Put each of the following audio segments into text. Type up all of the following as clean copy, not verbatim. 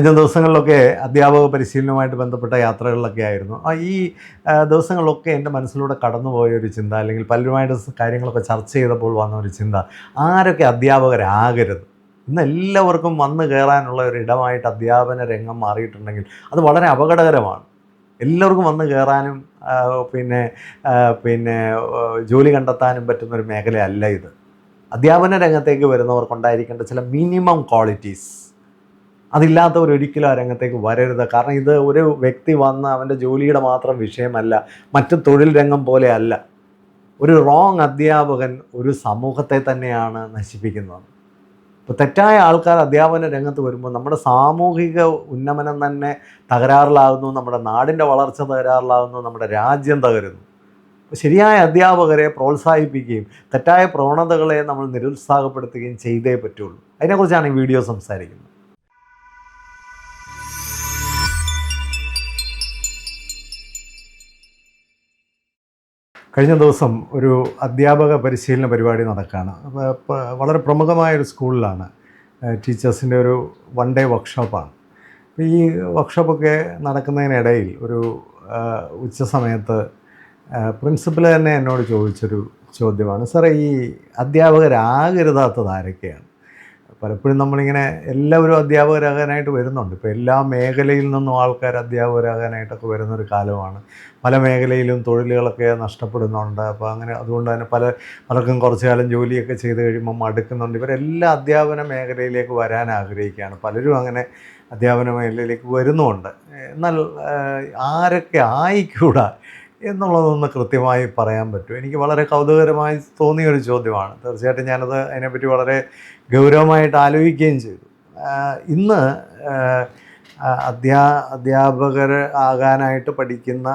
കഴിഞ്ഞ ദിവസങ്ങളിലൊക്കെ അധ്യാപക പരിശീലനവുമായിട്ട് ബന്ധപ്പെട്ട യാത്രകളിലൊക്കെ ആയിരുന്നു. ഈ ദിവസങ്ങളിലൊക്കെ എൻ്റെ മനസ്സിലൂടെ കടന്നുപോയ ഒരു ചിന്ത, അല്ലെങ്കിൽ പലരുമായിട്ട് കാര്യങ്ങളൊക്കെ ചർച്ച ചെയ്തപ്പോൾ വന്ന ഒരു ചിന്ത, ആരൊക്കെ അധ്യാപകരാകരുത്. ഇന്ന് എല്ലാവർക്കും വന്നു കയറാനുള്ള ഒരു ഇടമായിട്ട് അധ്യാപന രംഗം മാറിയിട്ടുണ്ടെങ്കിൽ അത് വളരെ അപകടകരമാണ്. എല്ലാവർക്കും വന്നു കയറാനും പിന്നെ പിന്നെ ജോലി കണ്ടെത്താനും പറ്റുന്നൊരു മേഖലയല്ല ഇത്. അധ്യാപന രംഗത്തേക്ക് വരുന്നവർക്കുണ്ടായിരിക്കേണ്ട ചില മിനിമം ക്വാളിറ്റീസ്, അതില്ലാത്തവർ ഒരിക്കലും ആ രംഗത്തേക്ക് വരരുത്. കാരണം ഇത് ഒരു വ്യക്തി വന്ന് അവൻ്റെ ജോലിയുടെ മാത്രം വിഷയമല്ല, മറ്റ് തൊഴിൽ രംഗം പോലെയല്ല. ഒരു റോങ് അധ്യാപകൻ ഒരു സമൂഹത്തെ തന്നെയാണ് നശിപ്പിക്കുന്നത്. ഇപ്പോൾ തെറ്റായ ആൾക്കാർ അധ്യാപന രംഗത്ത് വരുമ്പോൾ നമ്മുടെ സാമൂഹിക ഉന്നമനം തന്നെ തകരാറിലാകുന്നു, നമ്മുടെ നാടിൻ്റെ വളർച്ച തകരാറിലാകുന്നു, നമ്മുടെ രാജ്യം തകരുന്നു. ശരിയായ അധ്യാപകരെ പ്രോത്സാഹിപ്പിക്കുകയും തെറ്റായ പ്രവണതകളെ നമ്മൾ നിരുത്സാഹപ്പെടുത്തുകയും ചെയ്തേ പറ്റുള്ളൂ. അതിനെക്കുറിച്ചാണ് ഈ വീഡിയോ സംസാരിക്കുന്നത്. കഴിഞ്ഞ ദിവസം ഒരു അധ്യാപക പരിശീലന പരിപാടി നടക്കുകയാണ്. വളരെ പ്രമുഖമായൊരു സ്കൂളിലാണ്. ടീച്ചേഴ്സിൻ്റെ ഒരു 1 ഡേ വർക്ക്ഷോപ്പാണ്. അപ്പോൾ ഈ വർക്ക്ഷോപ്പൊക്കെ നടക്കുന്നതിനിടയിൽ ഒരു ഉച്ച സമയത്ത് പ്രിൻസിപ്പൽ തന്നെ എന്നോട് ചോദിച്ചൊരു ചോദ്യമാണ്, സാറേ ഈ അധ്യാപകരാകരുതാത്തത് ആരൊക്കെയാണ്? പലപ്പോഴും നമ്മളിങ്ങനെ എല്ലാവരും അധ്യാപകരാകാനായിട്ട് വരുന്നുണ്ട്. ഇപ്പോൾ എല്ലാ മേഖലയിൽ നിന്നും ആൾക്കാർ അധ്യാപകരാകാനായിട്ടൊക്കെ വരുന്നൊരു കാലമാണ്. പല മേഖലയിലും തൊഴിലുകളൊക്കെ നഷ്ടപ്പെടുന്നുണ്ട്. അപ്പോൾ അങ്ങനെ അതുകൊണ്ട് തന്നെ പലർക്കും കുറച്ചു കാലം ജോലിയൊക്കെ ചെയ്ത് കഴിയുമ്പോൾ മടുക്കുന്നുണ്ട്. ഇവരെല്ലാം അധ്യാപന മേഖലയിലേക്ക് വരാൻ ആഗ്രഹിക്കുകയാണ്. പലരും അങ്ങനെ അധ്യാപന മേഖലയിലേക്ക് വരുന്നുമുണ്ട്. എന്നാൽ ആരൊക്കെ ആയിക്കൂടാ എന്നുള്ളതൊന്ന് കൃത്യമായി പറയാൻ പറ്റും. എനിക്ക് വളരെ കൗതുകരമായി തോന്നിയൊരു ചോദ്യമാണ്. തീർച്ചയായിട്ടും ഞാനത് അതിനെപ്പറ്റി വളരെ ഗൗരവമായിട്ട് ആലോചിക്കുകയും ചെയ്തു. ഇന്ന് അധ്യാപകർ ആകാനായിട്ട് പഠിക്കുന്ന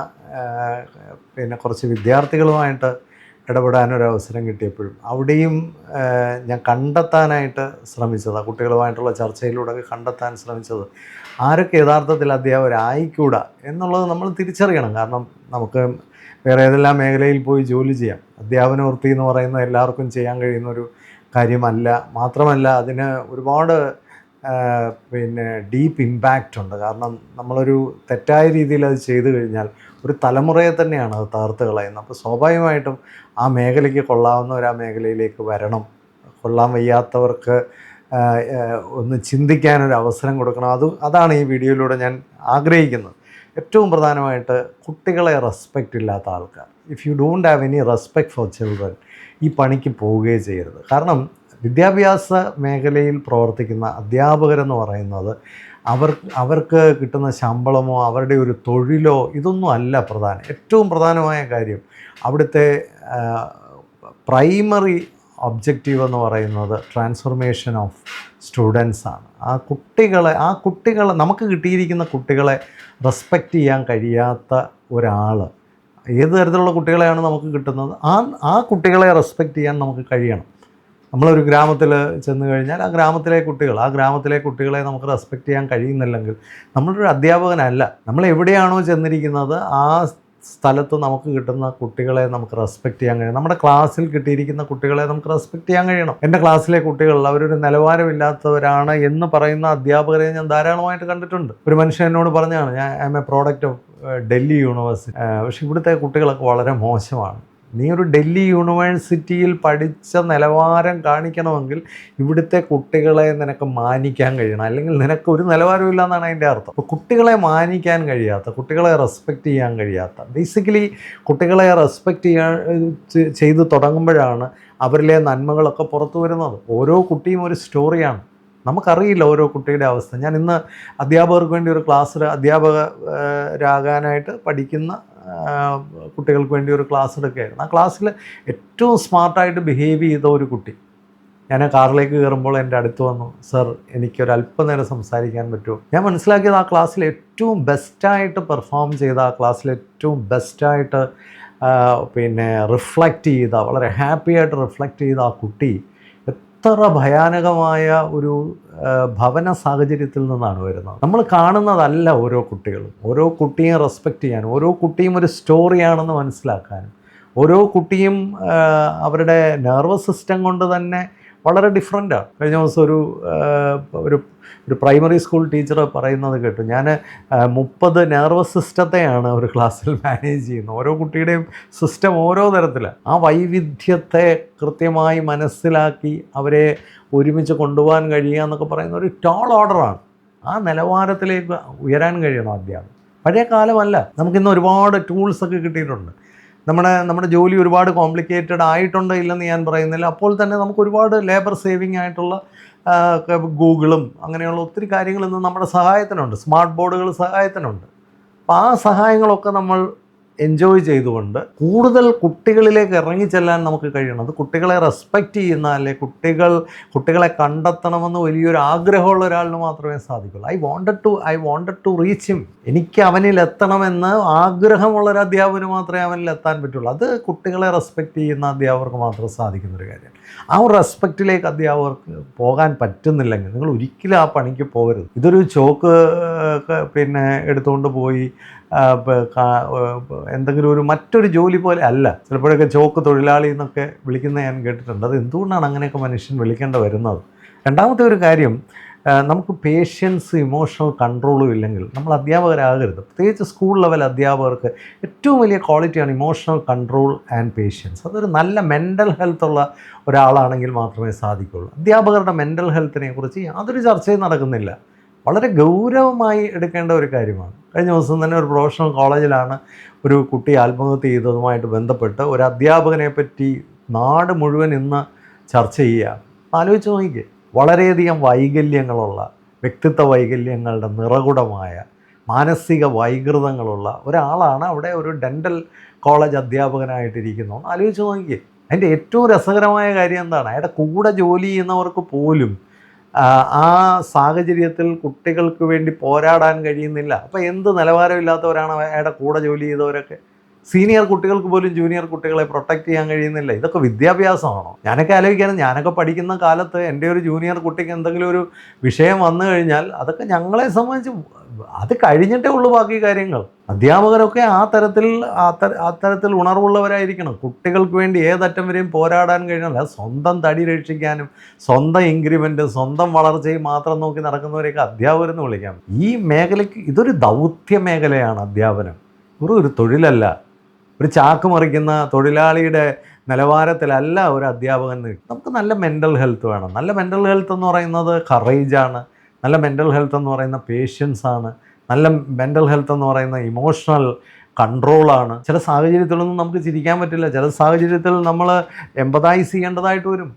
പിന്നെ കുറച്ച് വിദ്യാർത്ഥികളുമായിട്ട് ഇടപെടാനൊരവസരം കിട്ടിയപ്പോഴും അവിടെയും ഞാൻ കണ്ടെത്താനായിട്ട് ശ്രമിച്ചത്, കുട്ടികളുമായിട്ടുള്ള ചർച്ചയിലൂടെ കണ്ടെത്താൻ ശ്രമിച്ചത്, ആരൊക്കെ യഥാർത്ഥത്തിൽ അധ്യാപകരായിക്കൂടാ എന്നുള്ളത് നമ്മൾ തിരിച്ചറിയണം. കാരണം നമുക്ക് വേറെ ഏതെല്ലാം മേഖലയിൽ പോയി ജോലി ചെയ്യാം. അധ്യാപന വൃത്തി എന്ന് പറയുന്നത് എല്ലാവർക്കും ചെയ്യാൻ കഴിയുന്നൊരു കാര്യമല്ല. മാത്രമല്ല അതിന് ഒരുപാട് പിന്നെ ഡീപ്പ് ഇമ്പാക്റ്റ് ഉണ്ട്. കാരണം നമ്മളൊരു തെറ്റായ രീതിയിൽ അത് ചെയ്തു കഴിഞ്ഞാൽ ഒരു തലമുറയെ തന്നെയാണ് അത് തകർത്ത് കളയുന്നത്. അപ്പോൾ സ്വാഭാവികമായിട്ടും ആ മേഖലയ്ക്ക് കൊള്ളാവുന്നവർ ആ മേഖലയിലേക്ക് വരണം. കൊള്ളാൻ വയ്യാത്തവർക്ക് ഒന്ന് ചിന്തിക്കാനൊരു അവസരം കൊടുക്കണം. അതാണ് ഈ വീഡിയോയിലൂടെ ഞാൻ ആഗ്രഹിക്കുന്നത്. ഏറ്റവും പ്രധാനമായിട്ട് കുട്ടികളെ റെസ്പെക്റ്റ് ഇല്ലാത്ത ആൾക്കാർ, if you don't have any respect for children, ഈ പണിക്ക് പോവുകയേ ചെയ്യരുത്. കാരണം വിദ്യാഭ്യാസ മേഖലയിൽ പ്രവർത്തിക്കുന്ന അധ്യാപകരെന്ന് പറയുന്നത് അവർക്ക് കിട്ടുന്ന ശമ്പളമോ അവരുടെ ഒരു തൊഴിലോ ഇതൊന്നും അല്ല പ്രധാനം. ഏറ്റവും പ്രധാനമായ കാര്യം അവിടുത്തെ പ്രൈമറി ഒബ്ജക്റ്റീവ് എന്ന് പറയുന്നത് ട്രാൻസ്ഫോർമേഷൻ ഓഫ് സ്റ്റുഡൻസാണ്. ആ കുട്ടികളെ നമുക്ക് കിട്ടിയിരിക്കുന്ന കുട്ടികളെ റെസ്പെക്റ്റ് ചെയ്യാൻ കഴിയാത്ത ഒരാൾ, ഏത് തരത്തിലുള്ള കുട്ടികളെയാണ് നമുക്ക് കിട്ടുന്നത്, ആ കുട്ടികളെ റെസ്പെക്റ്റ് ചെയ്യാൻ നമുക്ക് കഴിയണം. നമ്മളൊരു ഗ്രാമത്തിൽ ചെന്ന് കഴിഞ്ഞാൽ ആ ഗ്രാമത്തിലെ കുട്ടികളെ നമുക്ക് റെസ്പെക്റ്റ് ചെയ്യാൻ കഴിയുന്നില്ലെങ്കിൽ നമ്മളൊരു അധ്യാപകനല്ല. നമ്മൾ എവിടെയാണോ ചെന്നിരിക്കുന്നത് ആ സ്ഥലത്ത് നമുക്ക് കിട്ടുന്ന കുട്ടികളെ നമുക്ക് റെസ്പെക്റ്റ് ചെയ്യാൻ കഴിയണം. നമ്മുടെ ക്ലാസ്സിൽ കിട്ടിയിരിക്കുന്ന കുട്ടികളെ നമുക്ക് റെസ്പെക്റ്റ് ചെയ്യാൻ കഴിയണം. എൻ്റെ ക്ലാസ്സിലെ കുട്ടികൾ അവരൊരു നിലവാരമില്ലാത്തവരാണ് എന്ന് പറയുന്ന അധ്യാപകരെ ഞാൻ ധാരാളമായിട്ട് കണ്ടിട്ടുണ്ട്. ഒരു മനുഷ്യൻ എന്നോട് പറഞ്ഞാണ്, ഞാൻ I M A product of Delhi university, പക്ഷേ ഇവിടുത്തെ കുട്ടികളൊക്കെ വളരെ മോശമാണ്. നീ ഒരു ഡൽഹി യൂണിവേഴ്സിറ്റിയിൽ പഠിച്ച നിലവാരം കാണിക്കണമെങ്കിൽ ഇവിടുത്തെ കുട്ടികളെ നിനക്ക് മാനിക്കാൻ കഴിയണം, അല്ലെങ്കിൽ നിനക്ക് ഒരു നിലവാരമില്ല എന്നാണ് അതിൻ്റെ അർത്ഥം. അപ്പോൾ കുട്ടികളെ മാനിക്കാൻ കഴിയാത്ത, കുട്ടികളെ റെസ്പെക്റ്റ് ചെയ്യാൻ കഴിയാത്ത, ബേസിക്കലി കുട്ടികളെ റെസ്പെക്റ്റ് ചെയ്ത് തുടങ്ങുമ്പോഴാണ് അവരിലെ നന്മകളൊക്കെ പുറത്തു വരുന്നത്. ഓരോ കുട്ടിയും ഒരു സ്റ്റോറിയാണ്. നമുക്കറിയില്ല ഓരോ കുട്ടിയുടെ അവസ്ഥ. ഞാൻ ഇന്ന് അധ്യാപകർക്ക് വേണ്ടി ഒരു ക്ലാസ്സിൽ അധ്യാപകരാകാനായിട്ട് പഠിക്കുന്ന കുട്ടികൾക്ക് വേണ്ടി ഒരു ക്ലാസ് എടുക്കുകയായിരുന്നു. ആ ക്ലാസ്സിൽ ഏറ്റവും സ്മാർട്ടായിട്ട് ബിഹേവ് ചെയ്ത ഒരു കുട്ടി, ഞാൻ കാറിലേക്ക് കയറുമ്പോൾ എൻ്റെ അടുത്ത് വന്നു, സർ എനിക്കൊരല്പനേരം സംസാരിക്കാൻ പറ്റുമോ? ഞാൻ മനസ്സിലാക്കിയത് ആ ക്ലാസ്സിൽ ഏറ്റവും ബെസ്റ്റായിട്ട് പെർഫോം ചെയ്ത, ആ ക്ലാസ്സിൽ ഏറ്റവും ബെസ്റ്റായിട്ട് പിന്നെ റിഫ്ലക്റ്റ് ചെയ്ത, വളരെ ഹാപ്പിയായിട്ട് റിഫ്ലക്റ്റ് ചെയ്ത ആ കുട്ടി എത്ര ഭയാനകമായ ഒരു ഭവന സാഹചര്യത്തിൽ നിന്നാണ് വരുന്നത്. നമ്മൾ കാണുന്നതല്ല ഓരോ കുട്ടികളും. ഓരോ കുട്ടിയും റെസ്പെക്റ്റ് ചെയ്യാനും, ഓരോ കുട്ടിയും ഒരു സ്റ്റോറിയാണെന്ന് മനസ്സിലാക്കാനും, ഓരോ കുട്ടിയും അവരുടെ നെർവസ് സിസ്റ്റം കൊണ്ട് തന്നെ വളരെ ഡിഫറെൻറ്റാണ്. കഴിഞ്ഞ ദിവസം ഒരു ഒരു പ്രൈമറി സ്കൂൾ ടീച്ചർ പറയുന്നത് കേട്ടു. ഞാൻ 30 നെർവസ് സിസ്റ്റത്തെയാണ് ഒരു ക്ലാസ്സിൽ മാനേജ് ചെയ്യുന്നത്. ഓരോ കുട്ടിയുടെയും സിസ്റ്റം ഓരോ തരത്തിലാണ്. ആ വൈവിധ്യത്തെ കൃത്യമായി മനസ്സിലാക്കി അവരെ ഒരുമിച്ച് കൊണ്ടുപോകാൻ കഴിയുക എന്നൊക്കെ പറയുന്ന ഒരു ടോൾ ഓർഡറാണ്. ആ നിലവാരത്തിലേക്ക് ഉയരാൻ കഴിയണം അധ്യാപനം. പഴയ കാലമല്ല. നമുക്കിന്ന് ഒരുപാട് ടൂൾസൊക്കെ കിട്ടിയിട്ടുണ്ട്. നമ്മുടെ ജോലി ഒരുപാട് കോംപ്ലിക്കേറ്റഡ് ആയിട്ടുണ്ട് ഇല്ലെന്ന് ഞാൻ പറയുന്നില്ല. അപ്പോൾ തന്നെ നമുക്ക് ഒരുപാട് ലേബർ സേവിങ് ആയിട്ടുള്ള ഗൂഗിളും അങ്ങനെയുള്ള ഒത്തിരി കാര്യങ്ങൾ ഇന്ന് നമ്മുടെ സഹായത്തിനുണ്ട്. സ്മാർട്ട് ബോർഡുകൾ സഹായത്തിനുണ്ട്. അപ്പോൾ ആ സഹായങ്ങളൊക്കെ നമ്മൾ എൻജോയ് ചെയ്തുകൊണ്ട് കൂടുതൽ കുട്ടികളിലേക്ക് ഇറങ്ങിച്ചെല്ലാൻ നമുക്ക് കഴിയണം. അത് കുട്ടികളെ റെസ്പെക്റ്റ് ചെയ്യുന്ന, അല്ലെ കുട്ടികളെ കണ്ടെത്തണമെന്ന് വലിയൊരു ആഗ്രഹമുള്ള ഒരാളിന് മാത്രമേ സാധിക്കുള്ളൂ. I wanted to reach him. എനിക്ക് അവനിൽ എത്തണമെന്ന് ആഗ്രഹമുള്ളൊരു അധ്യാപകന് മാത്രമേ അവനിൽ എത്താൻ പറ്റുള്ളൂ. അത് കുട്ടികളെ റെസ്പെക്റ്റ് ചെയ്യുന്ന അധ്യാപകർക്ക് മാത്രം സാധിക്കുന്നൊരു കാര്യമാണ്. ആ ഒരു റെസ്പെക്റ്റിലേക്ക് അധ്യാപകർക്ക് പോകാൻ പറ്റുന്നില്ലെങ്കിൽ നിങ്ങൾ ഒരിക്കലും ആ പണിക്ക് പോകരുത്. ഇതൊരു ചോക്ക് എടുത്തുകൊണ്ട് പോയി എന്തെങ്കിലും മറ്റൊരു ജോലി പോലെ അല്ല. ചിലപ്പോഴൊക്കെ ചോക്ക് തൊഴിലാളി എന്നൊക്കെ വിളിക്കുന്നത് ഞാൻ കേട്ടിട്ടുണ്ട്. അത് എന്തുകൊണ്ടാണ് അങ്ങനെയൊക്കെ മനുഷ്യൻ വിളിക്കേണ്ടി വരുന്നത്? രണ്ടാമത്തെ ഒരു കാര്യം, നമുക്ക് പേഷ്യൻസ്, ഇമോഷണൽ കൺട്രോളും ഇല്ലെങ്കിൽ നമ്മൾ അധ്യാപകരാകരുത്. പ്രത്യേകിച്ച് സ്കൂൾ ലെവൽ അധ്യാപകർക്ക് ഏറ്റവും വലിയ ക്വാളിറ്റിയാണ് ഇമോഷണൽ കൺട്രോൾ ആൻഡ് പേഷ്യൻസ്. അതൊരു നല്ല മെൻ്റൽ ഹെൽത്തുള്ള ഒരാളാണെങ്കിൽ മാത്രമേ സാധിക്കുള്ളൂ. അധ്യാപകരുടെ മെൻ്റൽ ഹെൽത്തിനെ കുറിച്ച് യാതൊരു ചർച്ചയും നടക്കുന്നില്ല. വളരെ ഗൗരവമായി എടുക്കേണ്ട ഒരു കാര്യമാണ്. കഴിഞ്ഞ ദിവസം തന്നെ ഒരു പ്രൊഫഷണൽ കോളേജിലാണ് ഒരു കുട്ടി ആത്മഹത്യ ചെയ്തതുമായിട്ട് ബന്ധപ്പെട്ട് ഒരു അധ്യാപകനെ പറ്റി നാട് മുഴുവൻ ഇന്ന് ചർച്ച ചെയ്യുക. ആലോചിച്ച് നോക്കിക്കേ. വളരെയധികം വൈകല്യങ്ങളുള്ള, വ്യക്തിത്വ വൈകല്യങ്ങളുടെ നിറകുടമായ, മാനസിക വൈകൃതങ്ങളുള്ള ഒരാളാണ് അവിടെ ഒരു ഡെൻ്റൽ കോളേജ് അധ്യാപകനായിട്ടിരിക്കുന്നു. ആലോചിച്ച് നോക്കിക്കേ. അതിൻ്റെ ഏറ്റവും രസകരമായ കാര്യം എന്താണ്? അയാളുടെ കൂടെ ജോലി ചെയ്യുന്നവർക്ക് പോലും ആ സാഹചര്യത്തിൽ കുട്ടികൾക്ക് വേണ്ടി പോരാടാൻ കഴിയുന്നില്ല. അപ്പോൾ എന്ത് നിലവാരമില്ലാത്തവരാണ് അയാളുടെ കൂടെ ജോലി ചെയ്തവരൊക്കെ? സീനിയർ കുട്ടികൾക്ക് പോലും ജൂനിയർ കുട്ടികളെ പ്രൊട്ടക്റ്റ് ചെയ്യാൻ കഴിയുന്നില്ല. ഇതൊക്കെ വിദ്യാഭ്യാസമാണോ? ഞാനൊക്കെ ആലോചിക്കാനും, ഞാനൊക്കെ പഠിക്കുന്ന കാലത്ത് എൻ്റെ ഒരു ജൂനിയർ കുട്ടിക്ക് എന്തെങ്കിലും ഒരു വിഷയം വന്നു കഴിഞ്ഞാൽ അതൊക്കെ ഞങ്ങളെ സംബന്ധിച്ച് അത് കഴിഞ്ഞിട്ടേ ഉള്ളൂ ബാക്കി കാര്യങ്ങൾ. അധ്യാപകരൊക്കെ അത്തരത്തിൽ ഉണർവുള്ളവരായിരിക്കണം. കുട്ടികൾക്ക് വേണ്ടി ഏതറ്റം വരെയും പോരാടാൻ കഴിയണമല്ല. സ്വന്തം തടി രക്ഷിക്കാനും സ്വന്തം ഇൻക്രിമെൻറ്റ്, സ്വന്തം വളർച്ചയും മാത്രം നോക്കി നടക്കുന്നവരെയൊക്കെ അധ്യാപകരെന്ന് വിളിക്കാം. ഈ മേഖലയ്ക്ക് ഇതൊരു ദൗത്യ മേഖലയാണ് അധ്യാപനം. ഒരു തൊഴിലല്ല. ഒരു ചാക്ക് മറിക്കുന്ന തൊഴിലാളിയുടെ നിലവാരത്തിലല്ല ഒരു അധ്യാപകൻ. നമുക്ക് നല്ല മെൻ്റൽ ഹെൽത്ത് വേണം. നല്ല മെൻ്റൽ ഹെൽത്ത് എന്ന് പറയുന്നത് കറേജാണ്. നല്ല മെൻ്റൽ ഹെൽത്ത് എന്ന് പറയുന്ന പേഷ്യൻസാണ്. നല്ല മെൻ്റൽ ഹെൽത്ത് എന്ന് പറയുന്ന ഇമോഷണൽ കൺട്രോളാണ്. ചില സാഹചര്യത്തിലൊന്നും നമുക്ക് ചിരിക്കാൻ പറ്റില്ല. ചില സാഹചര്യത്തിൽ നമ്മൾ എമ്പതൈസ് ചെയ്യേണ്ടതായിട്ട് വരും.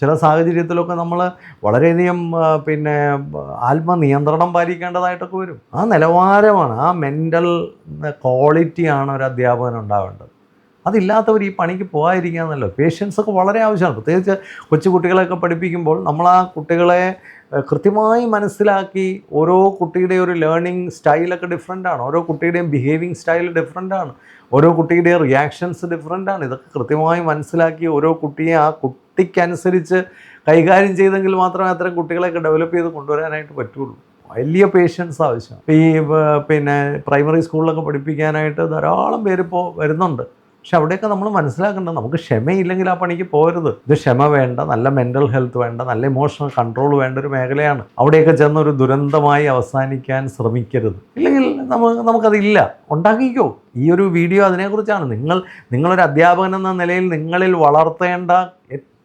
ചില സാഹചര്യത്തിലൊക്കെ നമ്മൾ വളരെയധികം ആത്മനിയന്ത്രണം പാലിക്കേണ്ടതായിട്ടൊക്കെ വരും. ആ നിലവാരമാണ്, ആ മെൻ്റൽ ക്വാളിറ്റിയാണ് ഒരു അധ്യാപകൻ ഉണ്ടാവേണ്ടത്. അതില്ലാത്തവർ ഈ പണിക്ക് പോകാതിരിക്കാന്നല്ലോ. പേഷ്യൻസൊക്കെ വളരെ ആവശ്യമാണ്. പ്രത്യേകിച്ച് കൊച്ചുകുട്ടികളെയൊക്കെ പഠിപ്പിക്കുമ്പോൾ നമ്മൾ ആ കുട്ടികളെ കൃത്യമായി മനസ്സിലാക്കി, ഓരോ കുട്ടിയുടെയും ഒരു ലേണിംഗ് സ്റ്റൈലൊക്കെ ഡിഫറെൻ്റാണ്. ഓരോ കുട്ടിയുടെയും ബിഹേവിങ് സ്റ്റൈൽ ഡിഫറെൻ്റാണ്. ഓരോ കുട്ടിയുടെയും റിയാക്ഷൻസ് ഡിഫറെൻ്റാണ്. ഇതൊക്കെ കൃത്യമായി മനസ്സിലാക്കി ഓരോ കുട്ടിയെ ആ കുട്ടിക്കനുസരിച്ച് കൈകാര്യം ചെയ്തെങ്കിൽ മാത്രമേ അത്തരം കുട്ടികളെയൊക്കെ ഡെവലപ്പ് ചെയ്ത് കൊണ്ടുവരാനായിട്ട് പറ്റുള്ളൂ. വലിയ പേഷ്യൻസ് ആവശ്യം. ഈ പ്രൈമറി സ്കൂളിലൊക്കെ പഠിപ്പിക്കാനായിട്ട് ധാരാളം പേരിപ്പോൾ വരുന്നുണ്ട്. പക്ഷെ അവിടെയൊക്കെ നമ്മൾ മനസ്സിലാക്കേണ്ടത്, നമുക്ക് ക്ഷമയില്ലെങ്കിൽ ആ പണിക്ക് പോകരുത്. ഇത് ക്ഷമ വേണ്ട, നല്ല മെൻ്റൽ ഹെൽത്ത് വേണ്ട, നല്ല ഇമോഷണൽ കൺട്രോൾ വേണ്ട ഒരു മേഖലയാണ്. അവിടെയൊക്കെ ചെന്നൊരു ദുരന്തമായി അവസാനിക്കാൻ ശ്രമിക്കരുത്. ഇല്ലെങ്കിൽ നമുക്കതില്ല. ഉണ്ടാക്കിക്കോ. ഈ ഒരു വീഡിയോ അതിനെക്കുറിച്ചാണ്. നിങ്ങളൊരു അധ്യാപകൻ എന്ന നിലയിൽ നിങ്ങളിൽ വളർത്തേണ്ട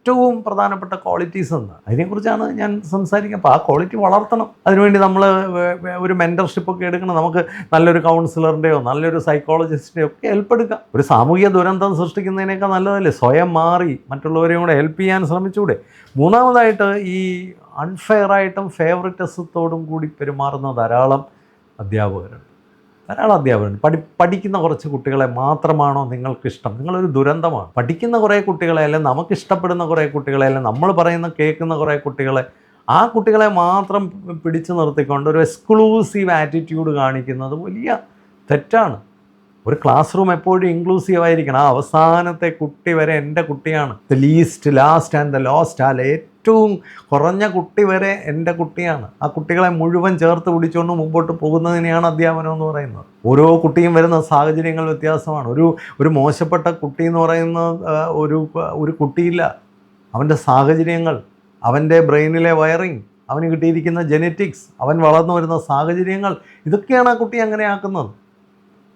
ഏറ്റവും പ്രധാനപ്പെട്ട ക്വാളിറ്റീസ് എന്താ, അതിനെക്കുറിച്ചാണ് ഞാൻ സംസാരിക്കുക. അപ്പോൾ ആ ക്വാളിറ്റി വളർത്തണം. അതിനുവേണ്ടി നമ്മൾ ഒരു മെൻറ്റർഷിപ്പൊക്കെ എടുക്കണം. നമുക്ക് നല്ലൊരു കൗൺസിലറിൻ്റെയോ നല്ലൊരു സൈക്കോളജിസ്റ്റിൻ്റെയോ ഒക്കെ ഹെൽപ്പ് എടുക്കാം. ഒരു സാമൂഹിക ദുരന്തം സൃഷ്ടിക്കുന്നതിനേക്കാൾ നല്ലതല്ലേ സ്വയം മാറി മറ്റുള്ളവരെയും കൂടെ ഹെൽപ്പ് ചെയ്യാൻ ശ്രമിച്ചുകൂടെ? മൂന്നാമതായിട്ട്, ഈ അൺഫെയറായിട്ടും ഫേവറിറ്റിസത്തോടും കൂടി പെരുമാറുന്ന ധാരാളം അധ്യാപകരുണ്ട്. പഠിക്കുന്ന കുറച്ച് കുട്ടികളെ മാത്രമാണോ നിങ്ങൾക്കിഷ്ടം? നിങ്ങളൊരു ദുരന്തമാണ്. പഠിക്കുന്ന കുറേ കുട്ടികളെ, അല്ലെങ്കിൽ നമുക്കിഷ്ടപ്പെടുന്ന കുറേ കുട്ടികളെ, അല്ലെങ്കിൽ നമ്മൾ പറയുന്ന കേൾക്കുന്ന കുറേ കുട്ടികളെ, ആ കുട്ടികളെ മാത്രം പിടിച്ചു നിർത്തിക്കൊണ്ട് ഒരു എക്സ്ക്ലൂസീവ് ആറ്റിറ്റ്യൂഡ് കാണിക്കുന്നത് വലിയ തെറ്റാണ്. ഒരു ക്ലാസ് റൂം എപ്പോഴും ഇൻക്ലൂസീവ് ആയിരിക്കണം. ആ അവസാനത്തെ കുട്ടി വരെ എൻ്റെ കുട്ടിയാണ്. The least, last and the lost. ഏറ്റവും കുറഞ്ഞ കുട്ടി വരെ എൻ്റെ കുട്ടിയാണ്. ആ കുട്ടികളെ മുഴുവൻ ചേർത്ത് പിടിച്ചുകൊണ്ട് മുമ്പോട്ട് പോകുന്നതിനെയാണ് അധ്യാപനം എന്ന് പറയുന്നത്. ഓരോ കുട്ടിയും വരുന്ന സാഹചര്യങ്ങൾ വ്യത്യാസമാണ്. ഒരു മോശപ്പെട്ട കുട്ടി എന്ന് പറയുന്ന ഒരു കുട്ടിയില്ല. അവൻ്റെ സാഹചര്യങ്ങൾ, അവൻ്റെ ബ്രെയിനിലെ വയറിങ്, അവന് കിട്ടിയിരിക്കുന്ന ജെനറ്റിക്സ്, അവൻ വളർന്നു വരുന്ന സാഹചര്യങ്ങൾ, ഇതൊക്കെയാണ് ആ കുട്ടി അങ്ങനെ ആക്കുന്നത്.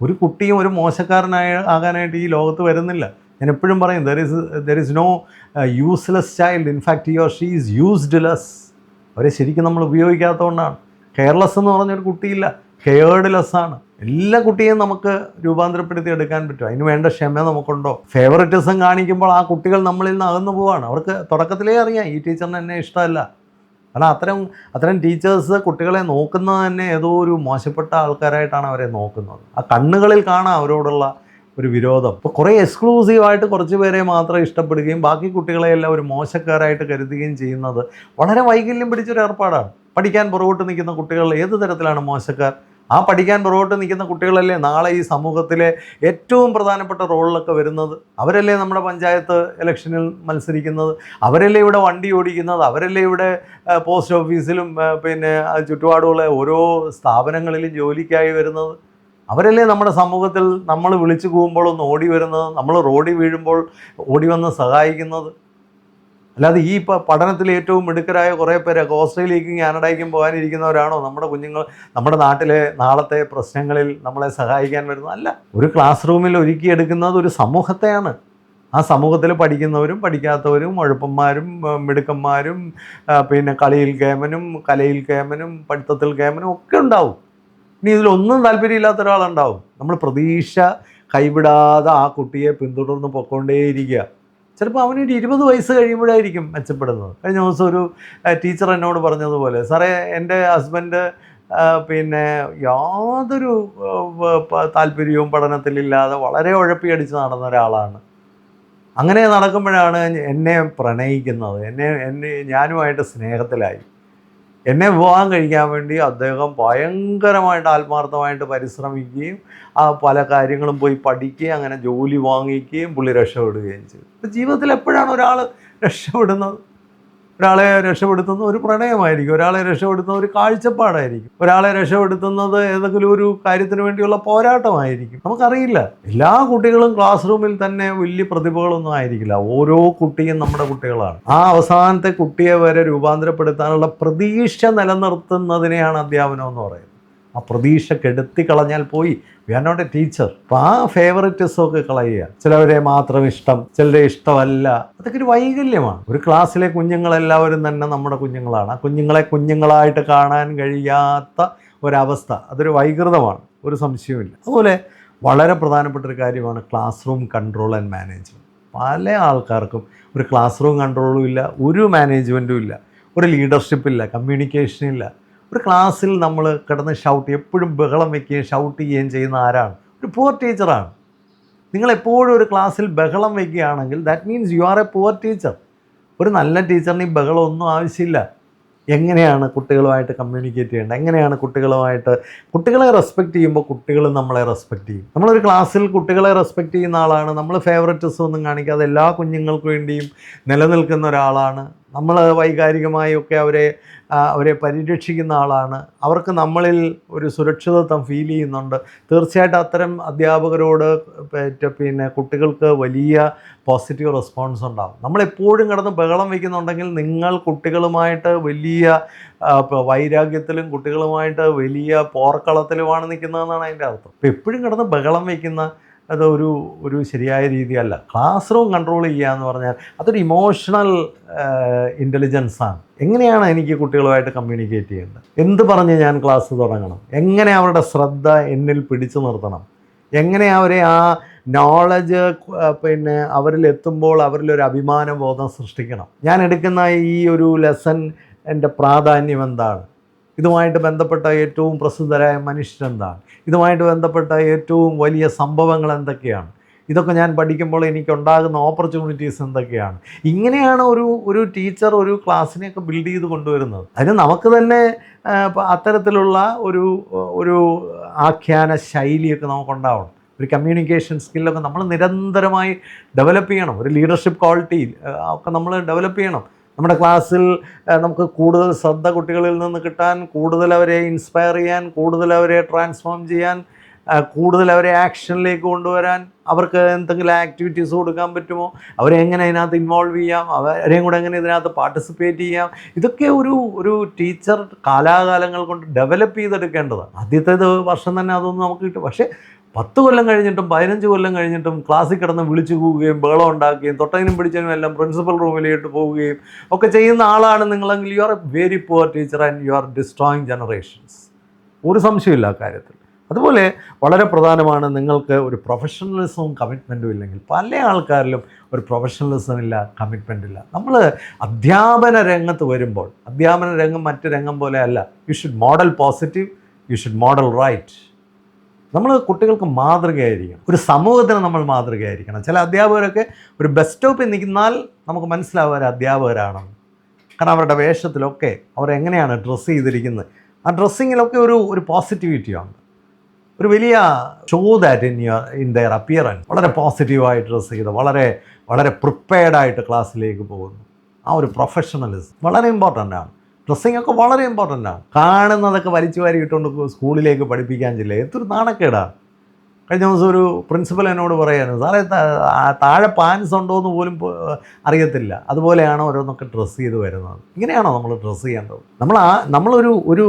ഒരു കുട്ടിയും ഒരു ആകാനായിട്ട് ഈ ലോകത്ത് വരുന്നില്ല. ഞാൻ എപ്പോഴും പറയും, there is no useless child, in fact he or she is used less. അവരെ ശരിക്കും നമ്മൾ ഉപയോഗിക്കാത്തതുകൊണ്ടാണ്. കെയർലെസ് എന്ന് പറഞ്ഞൊരു കുട്ടിയില്ല, കെയേർഡ് ലെസ്സാണ്. എല്ലാ കുട്ടിയെയും നമുക്ക് രൂപാന്തരപ്പെടുത്തി എടുക്കാൻ പറ്റും. അതിന് വേണ്ട ക്ഷമ നമുക്കുണ്ടോ? ഫേവറിറ്റിസം കാണിക്കുമ്പോൾ ആ കുട്ടികൾ നമ്മളിൽ നിന്ന് അകന്നു പോവാണ്. അവർക്ക് തുടക്കത്തിലേ അറിയാം ഈ ടീച്ചറിന് എന്നെ ഇഷ്ടമല്ല. കാരണം അത്തരം ടീച്ചേഴ്സ് കുട്ടികളെ നോക്കുന്നത് തന്നെ ഏതോ ഒരു മോശപ്പെട്ട ആൾക്കാരായിട്ടാണ് അവരെ നോക്കുന്നത്. ആ കണ്ണുകളിൽ കാണാം അവരോടുള്ള ഒരു വിരോധം. ഇപ്പോൾ കുറേ എക്സ്ക്ലൂസീവായിട്ട് കുറച്ച് പേരെ മാത്രം ഇഷ്ടപ്പെടുകയും ബാക്കി കുട്ടികളെയെല്ലാം ഒരു മോശക്കാരായിട്ട് കരുതുകയും ചെയ്യുന്നത് വളരെ വൈകല്യം പിടിച്ചൊരു ഏർപ്പാടാണ്. പഠിക്കാൻ പുറകോട്ട് നിൽക്കുന്ന കുട്ടികൾ ഏത് തരത്തിലാണ് മോശക്കാർ? ആ പഠിക്കാൻ പുറകോട്ട് നിൽക്കുന്ന കുട്ടികളല്ലേ നാളെ ഈ സമൂഹത്തിലെ ഏറ്റവും പ്രധാനപ്പെട്ട റോളിലൊക്കെ വരുന്നത്. അവരല്ലേ നമ്മുടെ പഞ്ചായത്ത് ഇലക്ഷനിൽ മത്സരിക്കുന്നത്, അവരല്ലേ ഇവിടെ വണ്ടി ഓടിക്കുന്നത്, അവരല്ലേ ഇവിടെ പോസ്റ്റ് ഓഫീസിലും പിന്നെ ചുറ്റുപാടുള്ള ഓരോ സ്ഥാപനങ്ങളിലും ജോലിക്കായി വരുന്നത്. അവരല്ലേ നമ്മുടെ സമൂഹത്തിൽ നമ്മൾ വിളിച്ചു പോകുമ്പോൾ ഒന്ന് ഓടി വരുന്നത്, നമ്മൾ റോഡിൽ വീഴുമ്പോൾ ഓടി വന്ന് സഹായിക്കുന്നത്. അല്ലാതെ ഈ പഠനത്തിൽ ഏറ്റവും മിടുക്കരായ കുറേ പേരൊക്കെ ഓസ്ട്രേലിയക്കും കാനഡയ്ക്കും പോകാനിരിക്കുന്നവരാണോ നമ്മുടെ കുഞ്ഞുങ്ങൾ നമ്മുടെ നാട്ടിലെ നാളത്തെ പ്രശ്നങ്ങളിൽ നമ്മളെ സഹായിക്കാൻ വരുന്നത്? അല്ല. ഒരു ക്ലാസ് റൂമിൽ ഒരുക്കിയെടുക്കുന്നത് ഒരു സമൂഹത്തെയാണ്. ആ സമൂഹത്തിൽ പഠിക്കുന്നവരും പഠിക്കാത്തവരും ഉഴപ്പന്മാരും മിടുക്കന്മാരും പിന്നെ കളിയിൽ കേമനും കലയിൽ കേമനും പഠിത്തത്തിൽ കേമനും ഒക്കെ ഉണ്ടാവും. ഇനി ഇതിലൊന്നും താല്പര്യമില്ലാത്ത ഒരാളുണ്ടാവും. നമ്മൾ പ്രതീക്ഷ കൈവിടാതെ ആ കുട്ടിയെ പിന്തുടർന്ന് പൊയ്ക്കൊണ്ടേയിരിക്കുക. ചിലപ്പോൾ അവനൊരു 20 വയസ്സ് കഴിയുമ്പോഴായിരിക്കും മെച്ചപ്പെടുന്നത്. കഴിഞ്ഞ ദിവസം ഒരു ടീച്ചർ എന്നോട് പറഞ്ഞതുപോലെ, സാറേ എൻ്റെ ഹസ്ബൻഡ് പിന്നെ യാതൊരു താല്പര്യവും പഠനത്തിലില്ലാതെ വളരെ ഉഴപ്പിയടിച്ച് നടന്ന ഒരാളാണ്. അങ്ങനെ നടക്കുമ്പോഴാണ് എന്നെ പ്രണയിക്കുന്നത്, ഞാനുമായിട്ട് സ്നേഹത്തിലായി. എന്നെ വിവാഹം കഴിക്കാൻ വേണ്ടി അദ്ദേഹം ഭയങ്കരമായിട്ട് ആത്മാർത്ഥമായിട്ട് പരിശ്രമിക്കുകയും പല കാര്യങ്ങളും പോയി പഠിക്കുകയും അങ്ങനെ ജോലി വാങ്ങിക്കുകയും പുള്ളി രക്ഷപ്പെടുകയും ചെയ്തു. ഇപ്പം ജീവിതത്തിൽ എപ്പോഴാണ് ഒരാൾ രക്ഷപ്പെടുന്നത്? ഒരാളെ രക്ഷപ്പെടുത്തുന്ന ഒരു പ്രണയമായിരിക്കും, ഒരാളെ രക്ഷപ്പെടുത്തുന്ന ഒരു കാഴ്ചപ്പാടായിരിക്കും, ഒരാളെ രക്ഷപ്പെടുത്തുന്നത് ഏതെങ്കിലും ഒരു കാര്യത്തിന് വേണ്ടിയുള്ള പോരാട്ടമായിരിക്കും. നമുക്കറിയില്ല. എല്ലാ കുട്ടികളും ക്ലാസ് റൂമിൽ തന്നെ വലിയ പ്രതിഭകളൊന്നും ആയിരിക്കില്ല. ഓരോ കുട്ടിയും നമ്മുടെ കുട്ടികളാണ്. ആ അവസാനത്തെ കുട്ടിയെ വരെ രൂപാന്തരപ്പെടുത്താനുള്ള പ്രതീക്ഷ നിലനിർത്തുന്നതിനെയാണ് അധ്യാപനം എന്ന് പറയുന്നത്. ആ പ്രതീക്ഷ കെടുത്തി കളഞ്ഞാൽ പോയി. We are not a teacher. അപ്പം ആ ഫേവറിറ്റിസമൊക്കെ കളയുക. ചിലവരെ മാത്രം ഇഷ്ടം, ചിലരെ ഇഷ്ടമല്ല, അതൊക്കെ ഒരു വൈകല്യമാണ്. ഒരു ക്ലാസ്സിലെ കുഞ്ഞുങ്ങളെല്ലാവരും തന്നെ നമ്മുടെ കുഞ്ഞുങ്ങളാണ്. ആ കുഞ്ഞുങ്ങളെ കുഞ്ഞുങ്ങളായിട്ട് കാണാൻ കഴിയാത്ത ഒരവസ്ഥ, അതൊരു വൈകൃതമാണ്, ഒരു സംശയവുമില്ല. അതുപോലെ വളരെ പ്രധാനപ്പെട്ട ഒരു കാര്യമാണ് class room control and management. പല ആൾക്കാർക്കും ഒരു ക്ലാസ് റൂം കൺട്രോളും ഇല്ല, ഒരു മാനേജ്മെൻറ്റും ഇല്ല, ഒരു ലീഡർഷിപ്പില്ല, കമ്മ്യൂണിക്കേഷനില്ല. ഒരു ക്ലാസ്സിൽ നമ്മൾ കിടന്ന് എപ്പോഴും ബഹളം വയ്ക്കുകയും ഷൗട്ട് ചെയ്യുകയും ചെയ്യുന്ന ആരാണ്? ഒരു പുവർ ടീച്ചറാണ്. നിങ്ങളെപ്പോഴും ഒരു ക്ലാസ്സിൽ ബഹളം വയ്ക്കുകയാണെങ്കിൽ that means you are A poor teacher. ഒരു നല്ല ടീച്ചറിന് ഈ ബഹളം ഒന്നും ആവശ്യമില്ല. എങ്ങനെയാണ് കുട്ടികളുമായിട്ട് കമ്മ്യൂണിക്കേറ്റ് ചെയ്യേണ്ടത്? എങ്ങനെയാണ് കുട്ടികളെ റെസ്പെക്റ്റ് ചെയ്യുമ്പോൾ കുട്ടികൾ നമ്മളെ റെസ്പെക്റ്റ് ചെയ്യും. നമ്മളൊരു ക്ലാസ്സിൽ കുട്ടികളെ റെസ്പെക്റ്റ് ചെയ്യുന്ന ആളാണ്. നമ്മൾ ഫേവറിറ്റിസം ഒന്നും കാണിക്കാതെ എല്ലാ കുഞ്ഞുങ്ങൾക്ക് വേണ്ടിയും നിലനിൽക്കുന്ന ഒരാളാണ്. നമ്മൾ വൈകാരികമായൊക്കെ അവരെ പരിരക്ഷിക്കുന്ന ആളാണ്. അവർക്ക് നമ്മളിൽ ഒരു സുരക്ഷിതത്വം ഫീൽ ചെയ്യുന്നുണ്ട്. തീർച്ചയായിട്ടും അത്തരം അധ്യാപകരോട് പിന്നെ കുട്ടികൾക്ക് വലിയ പോസിറ്റീവ് റെസ്പോൺസ് ഉണ്ടാകും. നമ്മളെപ്പോഴും കിടന്ന് ബഹളം വയ്ക്കുന്നുണ്ടെങ്കിൽ നിങ്ങൾ കുട്ടികളുമായിട്ട് വലിയ വൈരാഗ്യത്തിലും കുട്ടികളുമായിട്ട് വലിയ പോർക്കളത്തിലുമാണ് നിൽക്കുന്നതെന്നാണ് അതിൻ്റെ അർത്ഥം. അപ്പോൾ എപ്പോഴും കിടന്ന് ബഹളം വയ്ക്കുന്ന അത് ഒരു ശരിയായ രീതിയല്ല. ക്ലാസ് റൂം കൺട്രോൾ ചെയ്യുക എന്ന് പറഞ്ഞാൽ അതൊരു ഇമോഷണൽ ഇൻ്റലിജൻസാണ്. എങ്ങനെയാണ് എനിക്ക് കുട്ടികളുമായിട്ട് കമ്മ്യൂണിക്കേറ്റ് ചെയ്യേണ്ടത്? എന്ത് പറഞ്ഞ് ഞാൻ ക്ലാസ് തുടങ്ങണം? എങ്ങനെ അവരുടെ ശ്രദ്ധ എന്നിൽ പിടിച്ചു നിർത്തണം? എങ്ങനെ അവരെ ആ നോളജ് പിന്നെ അവരിലെത്തുമ്പോൾ അവരിലൊരു അഭിമാനബോധം സൃഷ്ടിക്കണം? ഞാൻ എടുക്കുന്ന ഈ ഒരു ലെസൺ എൻ്റെ പ്രാധാന്യം എന്താണ്? ഇതുമായിട്ട് ബന്ധപ്പെട്ട ഏറ്റവും പ്രസിദ്ധരായ മനുഷ്യരെന്താണ്? ഇതുമായിട്ട് ബന്ധപ്പെട്ട ഏറ്റവും വലിയ സംഭവങ്ങൾ എന്തൊക്കെയാണ്? ഇതൊക്കെ ഞാൻ പഠിക്കുമ്പോൾ എനിക്കുണ്ടാകുന്ന ഓപ്പർച്യൂണിറ്റീസ് എന്തൊക്കെയാണ്? ഇങ്ങനെയാണ് ഒരു ടീച്ചർ ഒരു ക്ലാസ്സിനെയൊക്കെ ബിൽഡ് ചെയ്ത് കൊണ്ടുവരുന്നത്. അതിന് നമുക്ക് തന്നെ അത്തരത്തിലുള്ള ഒരു ആഖ്യാന ശൈലിയൊക്കെ നമുക്കുണ്ടാവണം. ഒരു കമ്മ്യൂണിക്കേഷൻ സ്കില്ലൊക്കെ നമ്മൾ നിരന്തരമായി ഡെവലപ്പ് ചെയ്യണം. ഒരു ലീഡർഷിപ്പ് ക്വാളിറ്റി ഒക്കെ നമ്മൾ ഡെവലപ്പ് ചെയ്യണം. നമ്മുടെ ക്ലാസ്സിൽ നമുക്ക് കൂടുതൽ ശ്രദ്ധ കുട്ടികളിൽ നിന്ന് കിട്ടാൻ, കൂടുതൽ അവരെ ഇൻസ്പയർ ചെയ്യാൻ, കൂടുതൽ അവരെ ട്രാൻസ്ഫോം ചെയ്യാൻ കൂടുതൽ അവരെ ആക്ഷനിലേക്ക് കൊണ്ടുവരാൻ അവർക്ക് എന്തെങ്കിലും ആക്ടിവിറ്റീസ് കൊടുക്കാൻ പറ്റുമോ, അവരെ എങ്ങനെ ഇതിനകത്ത് ഇൻവോൾവ് ചെയ്യാം, അവരെയും കൂടെ എങ്ങനെ ഇതിനകത്ത് പാർട്ടിസിപ്പേറ്റ് ചെയ്യാം, ഇതൊക്കെ ഒരു ടീച്ചർ കാലാകാലങ്ങൾ കൊണ്ട് ഡെവലപ്പ് ചെയ്തെടുക്കേണ്ടതാണ്. ആദ്യത്തെ വർഷം തന്നെ അതൊന്നും നമുക്ക് കിട്ടും. പക്ഷേ 10 കൊല്ലം കഴിഞ്ഞിട്ടും 15 കൊല്ലം കഴിഞ്ഞിട്ടും ക്ലാസ്സിൽ കിടന്ന് വിളിച്ചു പോവുകയും ബഹളം ഉണ്ടാക്കുകയും തൊട്ടതിനും പിടിച്ചതിനും എല്ലാം പ്രിൻസിപ്പൽ റൂമിലേക്ക് പോവുകയും ഒക്കെ ചെയ്യുന്ന ആളാണ് നിങ്ങളെങ്കിൽ you are a very poor teacher and you are destroying generations. ഒരു സംശയമില്ല ആ കാര്യത്തിൽ. അതുപോലെ വളരെ പ്രധാനമാണ് നിങ്ങൾക്ക് ഒരു പ്രൊഫഷണലിസവും കമ്മിറ്റ്മെൻറ്റും ഇല്ലെങ്കിൽ. പല ആൾക്കാരിലും ഒരു പ്രൊഫഷണലിസം ഇല്ല, കമ്മിറ്റ്മെൻ്റ് ഇല്ല. നമ്മൾ അധ്യാപന രംഗത്ത് വരുമ്പോൾ അധ്യാപന രംഗം മറ്റ് രംഗം പോലെ അല്ല. You should model positive, you should model right. നമ്മൾ കുട്ടികൾക്ക് മാതൃകയായിരിക്കണം, ഒരു സമൂഹത്തിന് നമ്മൾ മാതൃകയായിരിക്കണം. ചില അധ്യാപകരൊക്കെ ഒരു ബസ് സ്റ്റോപ്പിൽ നിൽക്കുന്നാൽ നമുക്ക് മനസ്സിലാവുക ഒരു അധ്യാപകരാണെന്ന്. കാരണം അവരുടെ വേഷത്തിലൊക്കെ അവരെങ്ങനെയാണ് ഡ്രസ്സ് ചെയ്തിരിക്കുന്നത്, ആ ഡ്രസ്സിങ്ങിലൊക്കെ ഒരു പോസിറ്റിവിറ്റിയാണ്. ഒരു വലിയ show that in there appearance. വളരെ പോസിറ്റീവായിട്ട് ഡ്രസ്സ് ചെയ്ത് വളരെ വളരെ പ്രിപ്പയർഡായിട്ട് ക്ലാസ്സിലേക്ക് പോകുന്നു. ആ ഒരു പ്രൊഫഷണലിസം വളരെ ഇമ്പോർട്ടൻ്റ് ആണ്. ഡ്രസ്സിങ് ഒക്കെ വളരെ ഇമ്പോർട്ടൻ്റ് ആണ്. കാണുന്നതൊക്കെ വലിച്ചു വാരി ഇട്ടുകൊണ്ട് സ്കൂളിലേക്ക് പഠിപ്പിക്കാൻ ചെല്ലുക എന്തൊരു നാണക്കേടാണ്. കഴിഞ്ഞ ദിവസം ഒരു പ്രിൻസിപ്പൽ എന്നോട് പറയായിരുന്നു, സാറേ താഴെ പാൻസ് ഉണ്ടോ എന്ന് പോലും അറിയത്തില്ല, അതുപോലെയാണ് ഓരോന്നൊക്കെ ഡ്രസ്സ് ചെയ്ത് വരുന്നത്. ഇങ്ങനെയാണോ നമ്മൾ ഡ്രസ്സ് ചെയ്യേണ്ടത്? നമ്മളൊരു ഒരു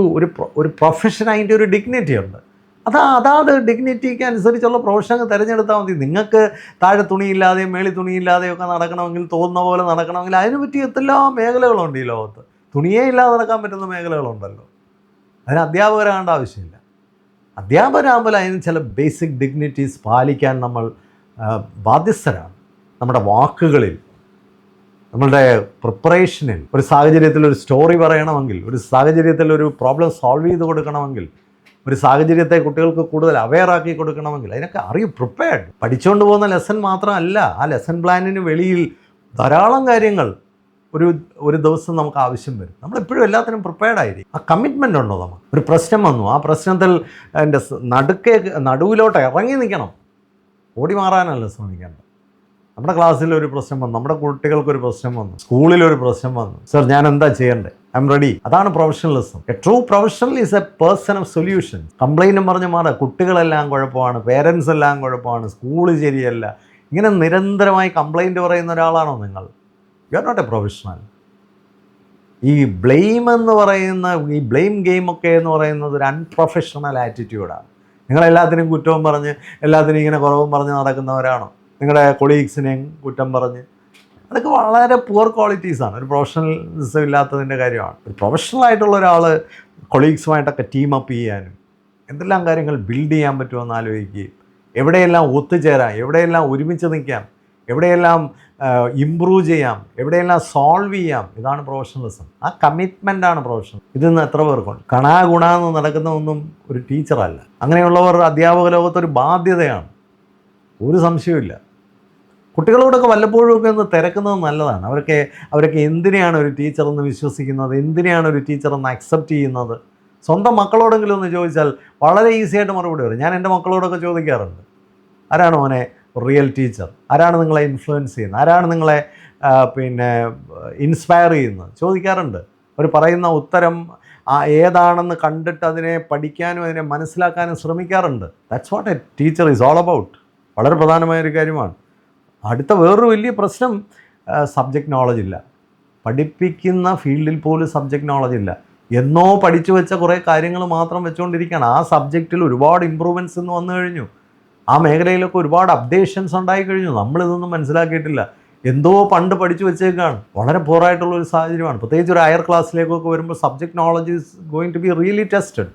ഒരു പ്രൊഫഷൻ, അതിൻ്റെ ഒരു ഡിഗ്നിറ്റി ഉണ്ട്. അതാത് ഡിഗ്നിറ്റിക്ക് അനുസരിച്ചുള്ള പ്രൊഫഷൻ തിരഞ്ഞെടുത്താൽ മതി. നിങ്ങൾക്ക് താഴെ തുണിയില്ലാതെയും മേളി തുണിയില്ലാതെയും ഒക്കെ നടക്കണമെങ്കിൽ, തോന്നുന്ന പോലെ നടക്കണമെങ്കിൽ അതിന് പറ്റിയ എന്തെല്ലാം മേഖലകളുണ്ട് ഈ ലോകത്ത്. തുണിയേ ഇല്ലാതെ നടക്കാൻ പറ്റുന്ന മേഖലകളുണ്ടല്ലോ. അതിന് അധ്യാപകരാകേണ്ട ആവശ്യമില്ല. അധ്യാപകരാകുമ്പോൾ അതിന് ചില ബേസിക് ഡിഗ്നിറ്റീസ് പാലിക്കാൻ നമ്മൾ ബാധ്യസ്ഥരാണ്. നമ്മുടെ വാക്കുകളിൽ, നമ്മളുടെ പ്രിപ്പറേഷനിൽ, ഒരു സാഹചര്യത്തിൽ ഒരു സ്റ്റോറി പറയണമെങ്കിൽ, ഒരു സാഹചര്യത്തിൽ ഒരു പ്രോബ്ലം സോൾവ് ചെയ്ത് കൊടുക്കണമെങ്കിൽ, ഒരു സാഹചര്യത്തെ കുട്ടികൾക്ക് കൂടുതൽ അവെയറാക്കി കൊടുക്കണമെങ്കിൽ അതിനൊക്കെ പ്രിപ്പയർഡ്. പഠിച്ചുകൊണ്ട് പോകുന്ന ലെസൺ മാത്രമല്ല, ആ ലെസൺ പ്ലാനിന് വെളിയിൽ ധാരാളം കാര്യങ്ങൾ ഒരു ദിവസം നമുക്ക് ആവശ്യം വരും. നമ്മളെപ്പോഴും എല്ലാത്തിനും പ്രിപ്പയർഡായിരിക്കും. ആ കമ്മിറ്റ്മെൻ്റ് ഉണ്ടോ? നമുക്ക് ഒരു പ്രശ്നം വന്നു, ആ പ്രശ്നത്തിൽ എൻ്റെ നടുവിലോട്ട് ഇറങ്ങി നിൽക്കണം, ഓടി മാറാനല്ല ശ്രമിക്കേണ്ടത്. നമ്മുടെ ക്ലാസ്സിൽ ഒരു പ്രശ്നം വന്നു, നമ്മുടെ കുട്ടികൾക്കൊരു പ്രശ്നം വന്നു, സ്കൂളിലൊരു പ്രശ്നം വന്നു, സർ ഞാൻ എന്താ ചെയ്യേണ്ടത്, ഐ എം റെഡി. അതാണ് professionalism. A true professional is a person of solution. കംപ്ലൈൻറ്റും പറഞ്ഞ് മാറുക, കുട്ടികളെല്ലാം കുഴപ്പമാണ്, പേരൻസ് എല്ലാം കുഴപ്പമാണ്, സ്കൂള് ശരിയല്ല, ഇങ്ങനെ നിരന്തരമായി കംപ്ലൈൻറ്റ് പറയുന്ന ഒരാളാണോ നിങ്ങൾ? You are not a professional. ഈ ബ്ലെയിം എന്ന് പറയുന്ന, ഈ ബ്ലെയിം ഗെയിമൊക്കെ എന്ന് പറയുന്നത് ഒരു അൺപ്രൊഫഷണൽ ആറ്റിറ്റ്യൂഡാണ്. നിങ്ങളെല്ലാത്തിനും കുറ്റവും പറഞ്ഞ്, എല്ലാത്തിനും ഇങ്ങനെ കുറവും പറഞ്ഞ് നടക്കുന്നവരാണോ? നിങ്ങളുടെ കൊളീഗ്സിനെയും കുറ്റം പറഞ്ഞ്, അതൊക്കെ വളരെ പുവർ ക്വാളിറ്റീസാണ്. ഒരു പ്രൊഫഷണലിസം ഇല്ലാത്തതിൻ്റെ കാര്യമാണ്. ഒരു പ്രൊഫഷണലായിട്ടുള്ള ഒരാൾ കൊളീഗ്സുമായിട്ടൊക്കെ ടീം അപ്പ് ചെയ്യാനും എന്തെല്ലാം കാര്യങ്ങൾ ബിൽഡ് ചെയ്യാൻ പറ്റുമെന്ന് ആലോചിക്കുകയും, എവിടെയെല്ലാം ഒത്തുചേരാം, എവിടെയെല്ലാം ഒരുമിച്ച് നിൽക്കാം, എവിടെയെല്ലാം ഇമ്പ്രൂവ് ചെയ്യാം, എവിടെയെല്ലാം സോൾവ് ചെയ്യാം. ഇതാണ് പ്രൊഫഷണലിസം. ആ കമ്മിറ്റ്മെൻ്റാണ് പ്രൊഫഷണൽ. ഇതിന്ന് എത്ര പേർക്കുണ്ട്? ഗുണമെന്ന് നടക്കുന്ന ഒന്നും ഒരു ടീച്ചറല്ല. അങ്ങനെയുള്ളവർ അധ്യാപക ലോകത്തൊരു ബാധ്യതയാണ്, ഒരു സംശയവുമില്ല. കുട്ടികളോടൊക്കെ വല്ലപ്പോഴും ഒക്കെ ഒന്ന് തിരക്കുന്നത് നല്ലതാണ്. അവരൊക്കെ എന്തിനെയാണ് ഒരു ടീച്ചറെന്ന് വിശ്വസിക്കുന്നത്, എന്തിനെയാണ് ഒരു ടീച്ചറെന്ന് അക്സെപ്റ്റ് ചെയ്യുന്നത്? സ്വന്തം മക്കളോടെങ്കിലും ഒന്ന് ചോദിച്ചാൽ വളരെ ഈസിയായിട്ട് മറുപടി വരും. ഞാൻ എൻ്റെ മക്കളോടൊക്കെ ചോദിക്കാറുണ്ട്, ആരാണ് മോനെ റിയൽ ടീച്ചർ, ആരാണ് നിങ്ങളെ ഇൻഫ്ലുവൻസ് ചെയ്യുന്നത്, ആരാണ് നിങ്ങളെ ഇൻസ്പയർ ചെയ്യുന്നത് ചോദിക്കാറുണ്ട്. അവർ പറയുന്ന ഉത്തരം ഏതാണെന്ന് കണ്ടിട്ട് അതിനെ പഠിക്കാനും അതിനെ മനസ്സിലാക്കാനും ശ്രമിക്കാറുണ്ട്. That's what A teacher is all about. വളരെ പ്രധാനമായൊരു കാര്യമാണ്. അടുത്ത വേറൊരു വലിയ പ്രശ്നം സബ്ജക്റ്റ് നോളജ് ഇല്ല. പഠിപ്പിക്കുന്ന ഫീൽഡിൽ പോലും സബ്ജക്റ്റ് നോളജ് ഇല്ല. എന്നോ പഠിച്ചു വെച്ച കുറേ കാര്യങ്ങൾ മാത്രം വെച്ചുകൊണ്ടിരിക്കുകയാണ്. ആ സബ്ജക്റ്റിൽ ഒരുപാട് ഇമ്പ്രൂവ്മെൻറ്റ്സ് ഇന്ന് വന്നു കഴിഞ്ഞു. ആ മേഖലയിലൊക്കെ ഒരുപാട് അപ്ഡേഷൻസ് ഉണ്ടായി കഴിഞ്ഞു. നമ്മളിതൊന്നും മനസ്സിലാക്കിയിട്ടില്ല. എന്തോ പണ്ട് പഠിച്ചു വെച്ചേക്കാണ്. വളരെ പോറായിട്ടുള്ളൊരു സാഹചര്യമാണ്. പ്രത്യേകിച്ച് ഒരു ഹയർ ക്ലാസ്സിലേക്കൊക്കെ വരുമ്പോൾ subject knowledge is going to be really tested.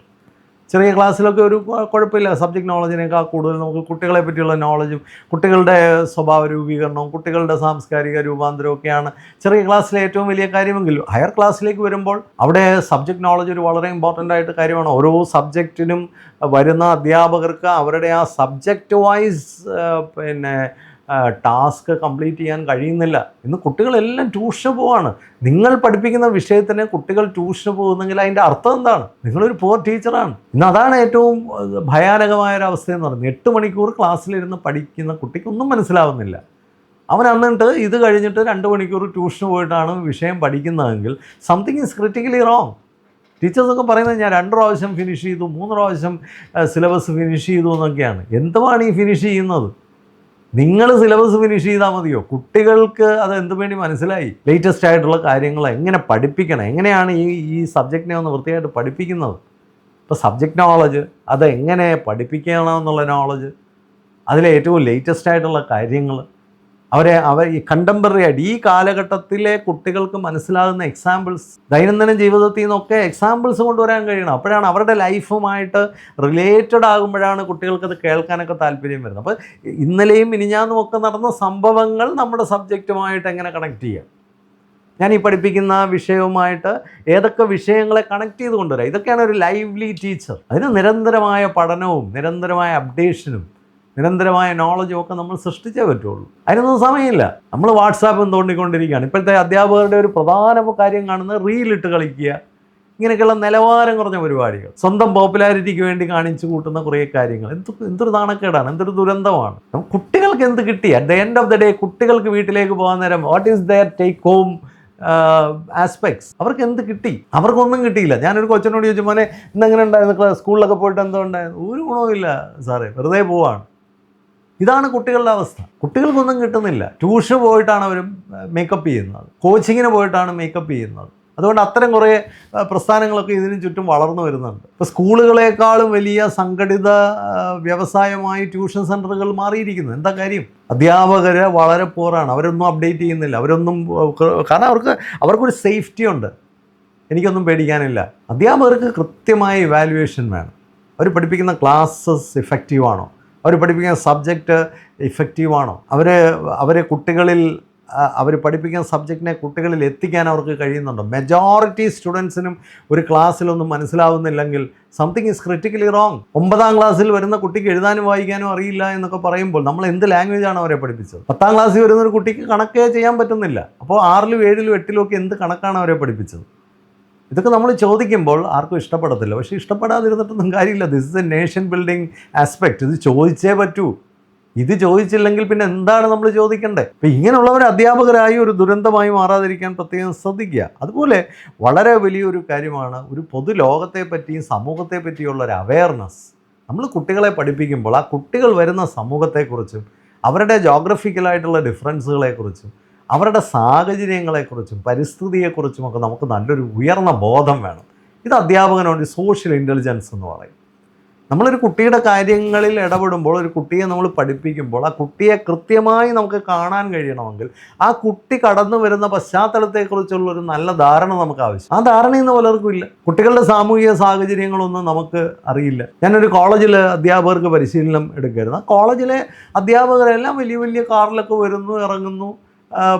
ചെറിയ ക്ലാസ്സിലൊക്കെ ഒരു കുഴപ്പമില്ല, സബ്ജക്റ്റ് നോളജിനേക്കാൾ കൂടുതൽ നമുക്ക് കുട്ടികളെ പറ്റിയുള്ള നോളജും കുട്ടികളുടെ സ്വഭാവ രൂപീകരണവും കുട്ടികളുടെ സാംസ്കാരിക രൂപാന്തരമൊക്കെയാണ് ചെറിയ ക്ലാസ്സിലെ ഏറ്റവും വലിയ കാര്യമെങ്കിൽ ഹയർ ക്ലാസ്സിലേക്ക് വരുമ്പോൾ അവിടെ സബ്ജക്റ്റ് നോളജ് ഒരു വളരെ ഇമ്പോർട്ടൻ്റ് ആയിട്ട് കാര്യമാണ്. ഓരോ സബ്ജക്റ്റിനും വരുന്ന അധ്യാപകർക്ക് അവരുടെ ആ സബ്ജക്റ്റ് വൈസ് ടാസ്ക് കംപ്ലീറ്റ് ചെയ്യാൻ കഴിയുന്നില്ല. ഇന്ന് കുട്ടികളെല്ലാം ട്യൂഷന് പോവാണ്. നിങ്ങൾ പഠിപ്പിക്കുന്ന വിഷയത്തിന് കുട്ടികൾ ട്യൂഷന് പോകുന്നെങ്കിൽ അതിൻ്റെ അർത്ഥം എന്താണ്? നിങ്ങളൊരു പുവർ ടീച്ചറാണ്. ഇന്ന് അതാണ് ഏറ്റവും ഭയാനകമായൊരവസ്ഥയെന്ന് പറയുന്നത്. 8 മണിക്കൂർ ക്ലാസ്സിലിരുന്ന് പഠിക്കുന്ന കുട്ടിക്കൊന്നും മനസ്സിലാവുന്നില്ല. അവൻ എന്നിട്ട് ഇത് കഴിഞ്ഞിട്ട് 2 മണിക്കൂർ ട്യൂഷന് പോയിട്ടാണ് വിഷയം പഠിക്കുന്നതെങ്കിൽ സംതിങ് ഈസ് ക്രിട്ടിക്കലി റോങ്. ടീച്ചേഴ്സൊക്കെ പറയുന്നത് ഞാൻ 2 പ്രാവശ്യം ഫിനിഷ് ചെയ്തു, 3 പ്രാവശ്യം സിലബസ് ഫിനിഷ് ചെയ്തു എന്നൊക്കെയാണ്. എന്തുവാണ് ഈ ഫിനിഷ് ചെയ്യുന്നത്? നിങ്ങൾ സിലബസ് ഫിനിഷ് ചെയ്താൽ മതിയോ? കുട്ടികൾക്ക് അത് എന്ത് വേണ്ടി മനസ്സിലായി? ലേറ്റസ്റ്റ് ആയിട്ടുള്ള കാര്യങ്ങൾ എങ്ങനെ പഠിപ്പിക്കണം, എങ്ങനെയാണ് ഈ സബ്ജക്റ്റിനെ ഒന്ന് വൃത്തിയായിട്ട് പഠിപ്പിക്കുന്നത്? ഇപ്പോൾ സബ്ജക്റ്റ് നോളജ്, അത് എങ്ങനെ പഠിപ്പിക്കണം എന്നുള്ള നോളജ്, അതിലെ ഏറ്റവും ലേറ്റസ്റ്റ് ആയിട്ടുള്ള കാര്യങ്ങൾ, അവർ ഈ കണ്ടംപററി ആയിട്ട് ഈ കാലഘട്ടത്തിലെ കുട്ടികൾക്ക് മനസ്സിലാകുന്ന എക്സാമ്പിൾസ്, ദൈനംദിന ജീവിതത്തിൽ നിന്നൊക്കെ എക്സാമ്പിൾസ് കൊണ്ടുവരാൻ കഴിയണം. അപ്പോഴാണ് അവരുടെ ലൈഫുമായിട്ട് റിലേറ്റഡ് ആകുമ്പോഴാണ് കുട്ടികൾക്കത് കേൾക്കാനൊക്കെ താല്പര്യം വരുന്നത്. അപ്പോൾ ഇന്നലെയും മിനിഞ്ഞാന്നും ഒക്കെ നടന്ന സംഭവങ്ങൾ നമ്മുടെ സബ്ജക്റ്റുമായിട്ട് എങ്ങനെ കണക്ട് ചെയ്യാം, ഞാൻ ഈ പഠിപ്പിക്കുന്ന വിഷയവുമായിട്ട് ഏതൊക്കെ വിഷയങ്ങളെ കണക്ട് ചെയ്ത് കൊണ്ടുവരാം, ഇതൊക്കെയാണ് ഒരു ലൈവ്ലി ടീച്ചർ. അതിന് നിരന്തരമായ പഠനവും നിരന്തരമായ അപ്ഡേഷനും നിരന്തരമായ നോളജും ഒക്കെ നമ്മൾ സൃഷ്ടിച്ചേ പറ്റുള്ളൂ. അതിനൊന്നും സമയമില്ല. നമ്മൾ വാട്സാപ്പും തോണ്ടിക്കൊണ്ടിരിക്കുകയാണ്. ഇപ്പോഴത്തെ അധ്യാപകരുടെ ഒരു പ്രധാന കാര്യം കാണുന്നത് റീലിട്ട് കളിക്കുക, ഇങ്ങനെയൊക്കെയുള്ള നിലവാരം കുറഞ്ഞ പരിപാടികൾ, സ്വന്തം പോപ്പുലാരിറ്റിക്ക് വേണ്ടി കാണിച്ചു കൂട്ടുന്ന കുറേ കാര്യങ്ങൾ. എന്തൊരു നാണക്കേടാണ്, എന്തൊരു ദുരന്തമാണ്. കുട്ടികൾക്ക് എന്ത് കിട്ടി? At the end of the day കുട്ടികൾക്ക് വീട്ടിലേക്ക് പോകാൻ നേരം what is their take home aspects? അവർക്ക് എന്ത് കിട്ടി? അവർക്കൊന്നും കിട്ടിയില്ല. ഞാനൊരു കൊച്ചനോട് ചോദിച്ചു, മോനെ ഇന്നെങ്ങനെ ഉണ്ടായിരുന്നു, സ്കൂളിലൊക്കെ പോയിട്ട് എന്തോ ഉണ്ടായിരുന്നു? ഒരു ഗുണവുമില്ല സാറേ, വെറുതെ പോവാണ്. ഇതാണ് കുട്ടികളുടെ അവസ്ഥ. കുട്ടികൾക്കൊന്നും കിട്ടുന്നില്ല. ട്യൂഷന് പോയിട്ടാണ് അവർ മേക്കപ്പ് ചെയ്യുന്നത്, കോച്ചിങ്ങിന് പോയിട്ടാണ് മേക്കപ്പ് ചെയ്യുന്നത്. അതുകൊണ്ട് അത്തരം കുറേ പ്രസ്ഥാനങ്ങളൊക്കെ ഇതിനു ചുറ്റും വളർന്നു വരുന്നുണ്ട്. ഇപ്പോൾ സ്കൂളുകളെക്കാളും വലിയ സംഘടിത വ്യവസായമായി ട്യൂഷൻ സെൻ്ററുകൾ മാറിയിരിക്കുന്നു. എന്താ കാര്യം? അധ്യാപകർ വളരെ പോറാണ്. അവരൊന്നും അപ്ഡേറ്റ് ചെയ്യുന്നില്ല. കാരണം അവർക്കൊരു സേഫ്റ്റി ഉണ്ട്, എനിക്കൊന്നും പേടിക്കാനില്ല. അധ്യാപകർക്ക് കൃത്യമായ ഇവാലുവേഷൻ വേണം. അവർ പഠിപ്പിക്കുന്ന ക്ലാസ്സസ് ഇഫക്റ്റീവാണോ, അവർ പഠിപ്പിക്കുന്ന സബ്ജക്റ്റ് ഇഫക്റ്റീവാണോ, അവർ കുട്ടികളിൽ അവർ പഠിപ്പിക്കുന്ന സബ്ജക്റ്റിനെ കുട്ടികളിൽ എത്തിക്കാൻ അവർക്ക് കഴിയുന്നുണ്ടോ? മെജോറിറ്റി സ്റ്റുഡൻസിനും ഒരു ക്ലാസ്സിലൊന്നും മനസ്സിലാവുന്നില്ലെങ്കിൽ സംതിങ് ഈസ് ക്രിട്ടിക്കലി റോങ്. 9ാം ക്ലാസ്സിൽ വരുന്ന കുട്ടിക്ക് എഴുതാനും വായിക്കാനും അറിയില്ല എന്നൊക്കെ പറയുമ്പോൾ നമ്മൾ എന്ത് ലാംഗ്വേജാണ് അവരെ പഠിപ്പിച്ചത്? 10ാം ക്ലാസ്സിൽ വരുന്ന ഒരു കുട്ടിക്ക് കണക്കേ ചെയ്യാൻ പറ്റുന്നില്ല. അപ്പോൾ 6ലും 7ലും 8ലും ഒക്കെ എന്ത് കണക്കാണ് അവരെ പഠിപ്പിച്ചത്? ഇതൊക്കെ നമ്മൾ ചോദിക്കുമ്പോൾ ആർക്കും ഇഷ്ടപ്പെടത്തില്ല. പക്ഷേ ഇഷ്ടപ്പെടാതിരുന്നിട്ടൊന്നും കാര്യമില്ല. This is A nation building aspect. ഇത് ചോദിച്ചേ പറ്റൂ. ഇത് ചോദിച്ചില്ലെങ്കിൽ പിന്നെ എന്താണ് നമ്മൾ ചോദിക്കേണ്ടത്? അപ്പം ഇങ്ങനെയുള്ളവർ അധ്യാപകരായി ഒരു ദുരന്തമായി മാറാതിരിക്കാൻ പ്രത്യേകം ശ്രദ്ധിക്കുക. അതുപോലെ വളരെ വലിയൊരു കാര്യമാണ് ഒരു പൊതുലോകത്തെ പറ്റിയും സമൂഹത്തെ പറ്റിയുള്ള ഒരു അവയർനെസ്. നമ്മൾ കുട്ടികളെ പഠിപ്പിക്കുമ്പോൾ ആ കുട്ടികൾ വരുന്ന സമൂഹത്തെക്കുറിച്ചും അവരുടെ ജോഗ്രഫിക്കലായിട്ടുള്ള ഡിഫറൻസുകളെക്കുറിച്ചും അവരുടെ സാഹചര്യങ്ങളെക്കുറിച്ചും പരിസ്ഥിതിയെക്കുറിച്ചുമൊക്കെ നമുക്ക് നല്ലൊരു ഉയർന്ന ബോധം വേണം. ഇത് അധ്യാപകനോട് സോഷ്യൽ ഇൻ്റലിജൻസ് എന്ന് പറയും. നമ്മളൊരു കുട്ടിയുടെ കാര്യങ്ങളിൽ ഇടപെടുമ്പോൾ, ഒരു കുട്ടിയെ നമ്മൾ പഠിപ്പിക്കുമ്പോൾ ആ കുട്ടിയെ കൃത്യമായി നമുക്ക് കാണാൻ കഴിയണമെങ്കിൽ ആ കുട്ടി കടന്നു വരുന്ന പശ്ചാത്തലത്തെക്കുറിച്ചുള്ളൊരു നല്ല ധാരണ നമുക്ക് ആവശ്യം. ആ ധാരണയൊന്നും പലർക്കും ഇല്ല. കുട്ടികളുടെ സാമൂഹിക സാഹചര്യങ്ങളൊന്നും നമുക്ക് അറിയില്ല. ഞാനൊരു കോളേജിൽ അധ്യാപകർക്ക് പരിശീലനം എടുക്കുകയായിരുന്നു. ആ കോളേജിലെ അധ്യാപകരെല്ലാം വലിയ വലിയ കാറിലൊക്കെ വരുന്നു, ഇറങ്ങുന്നു,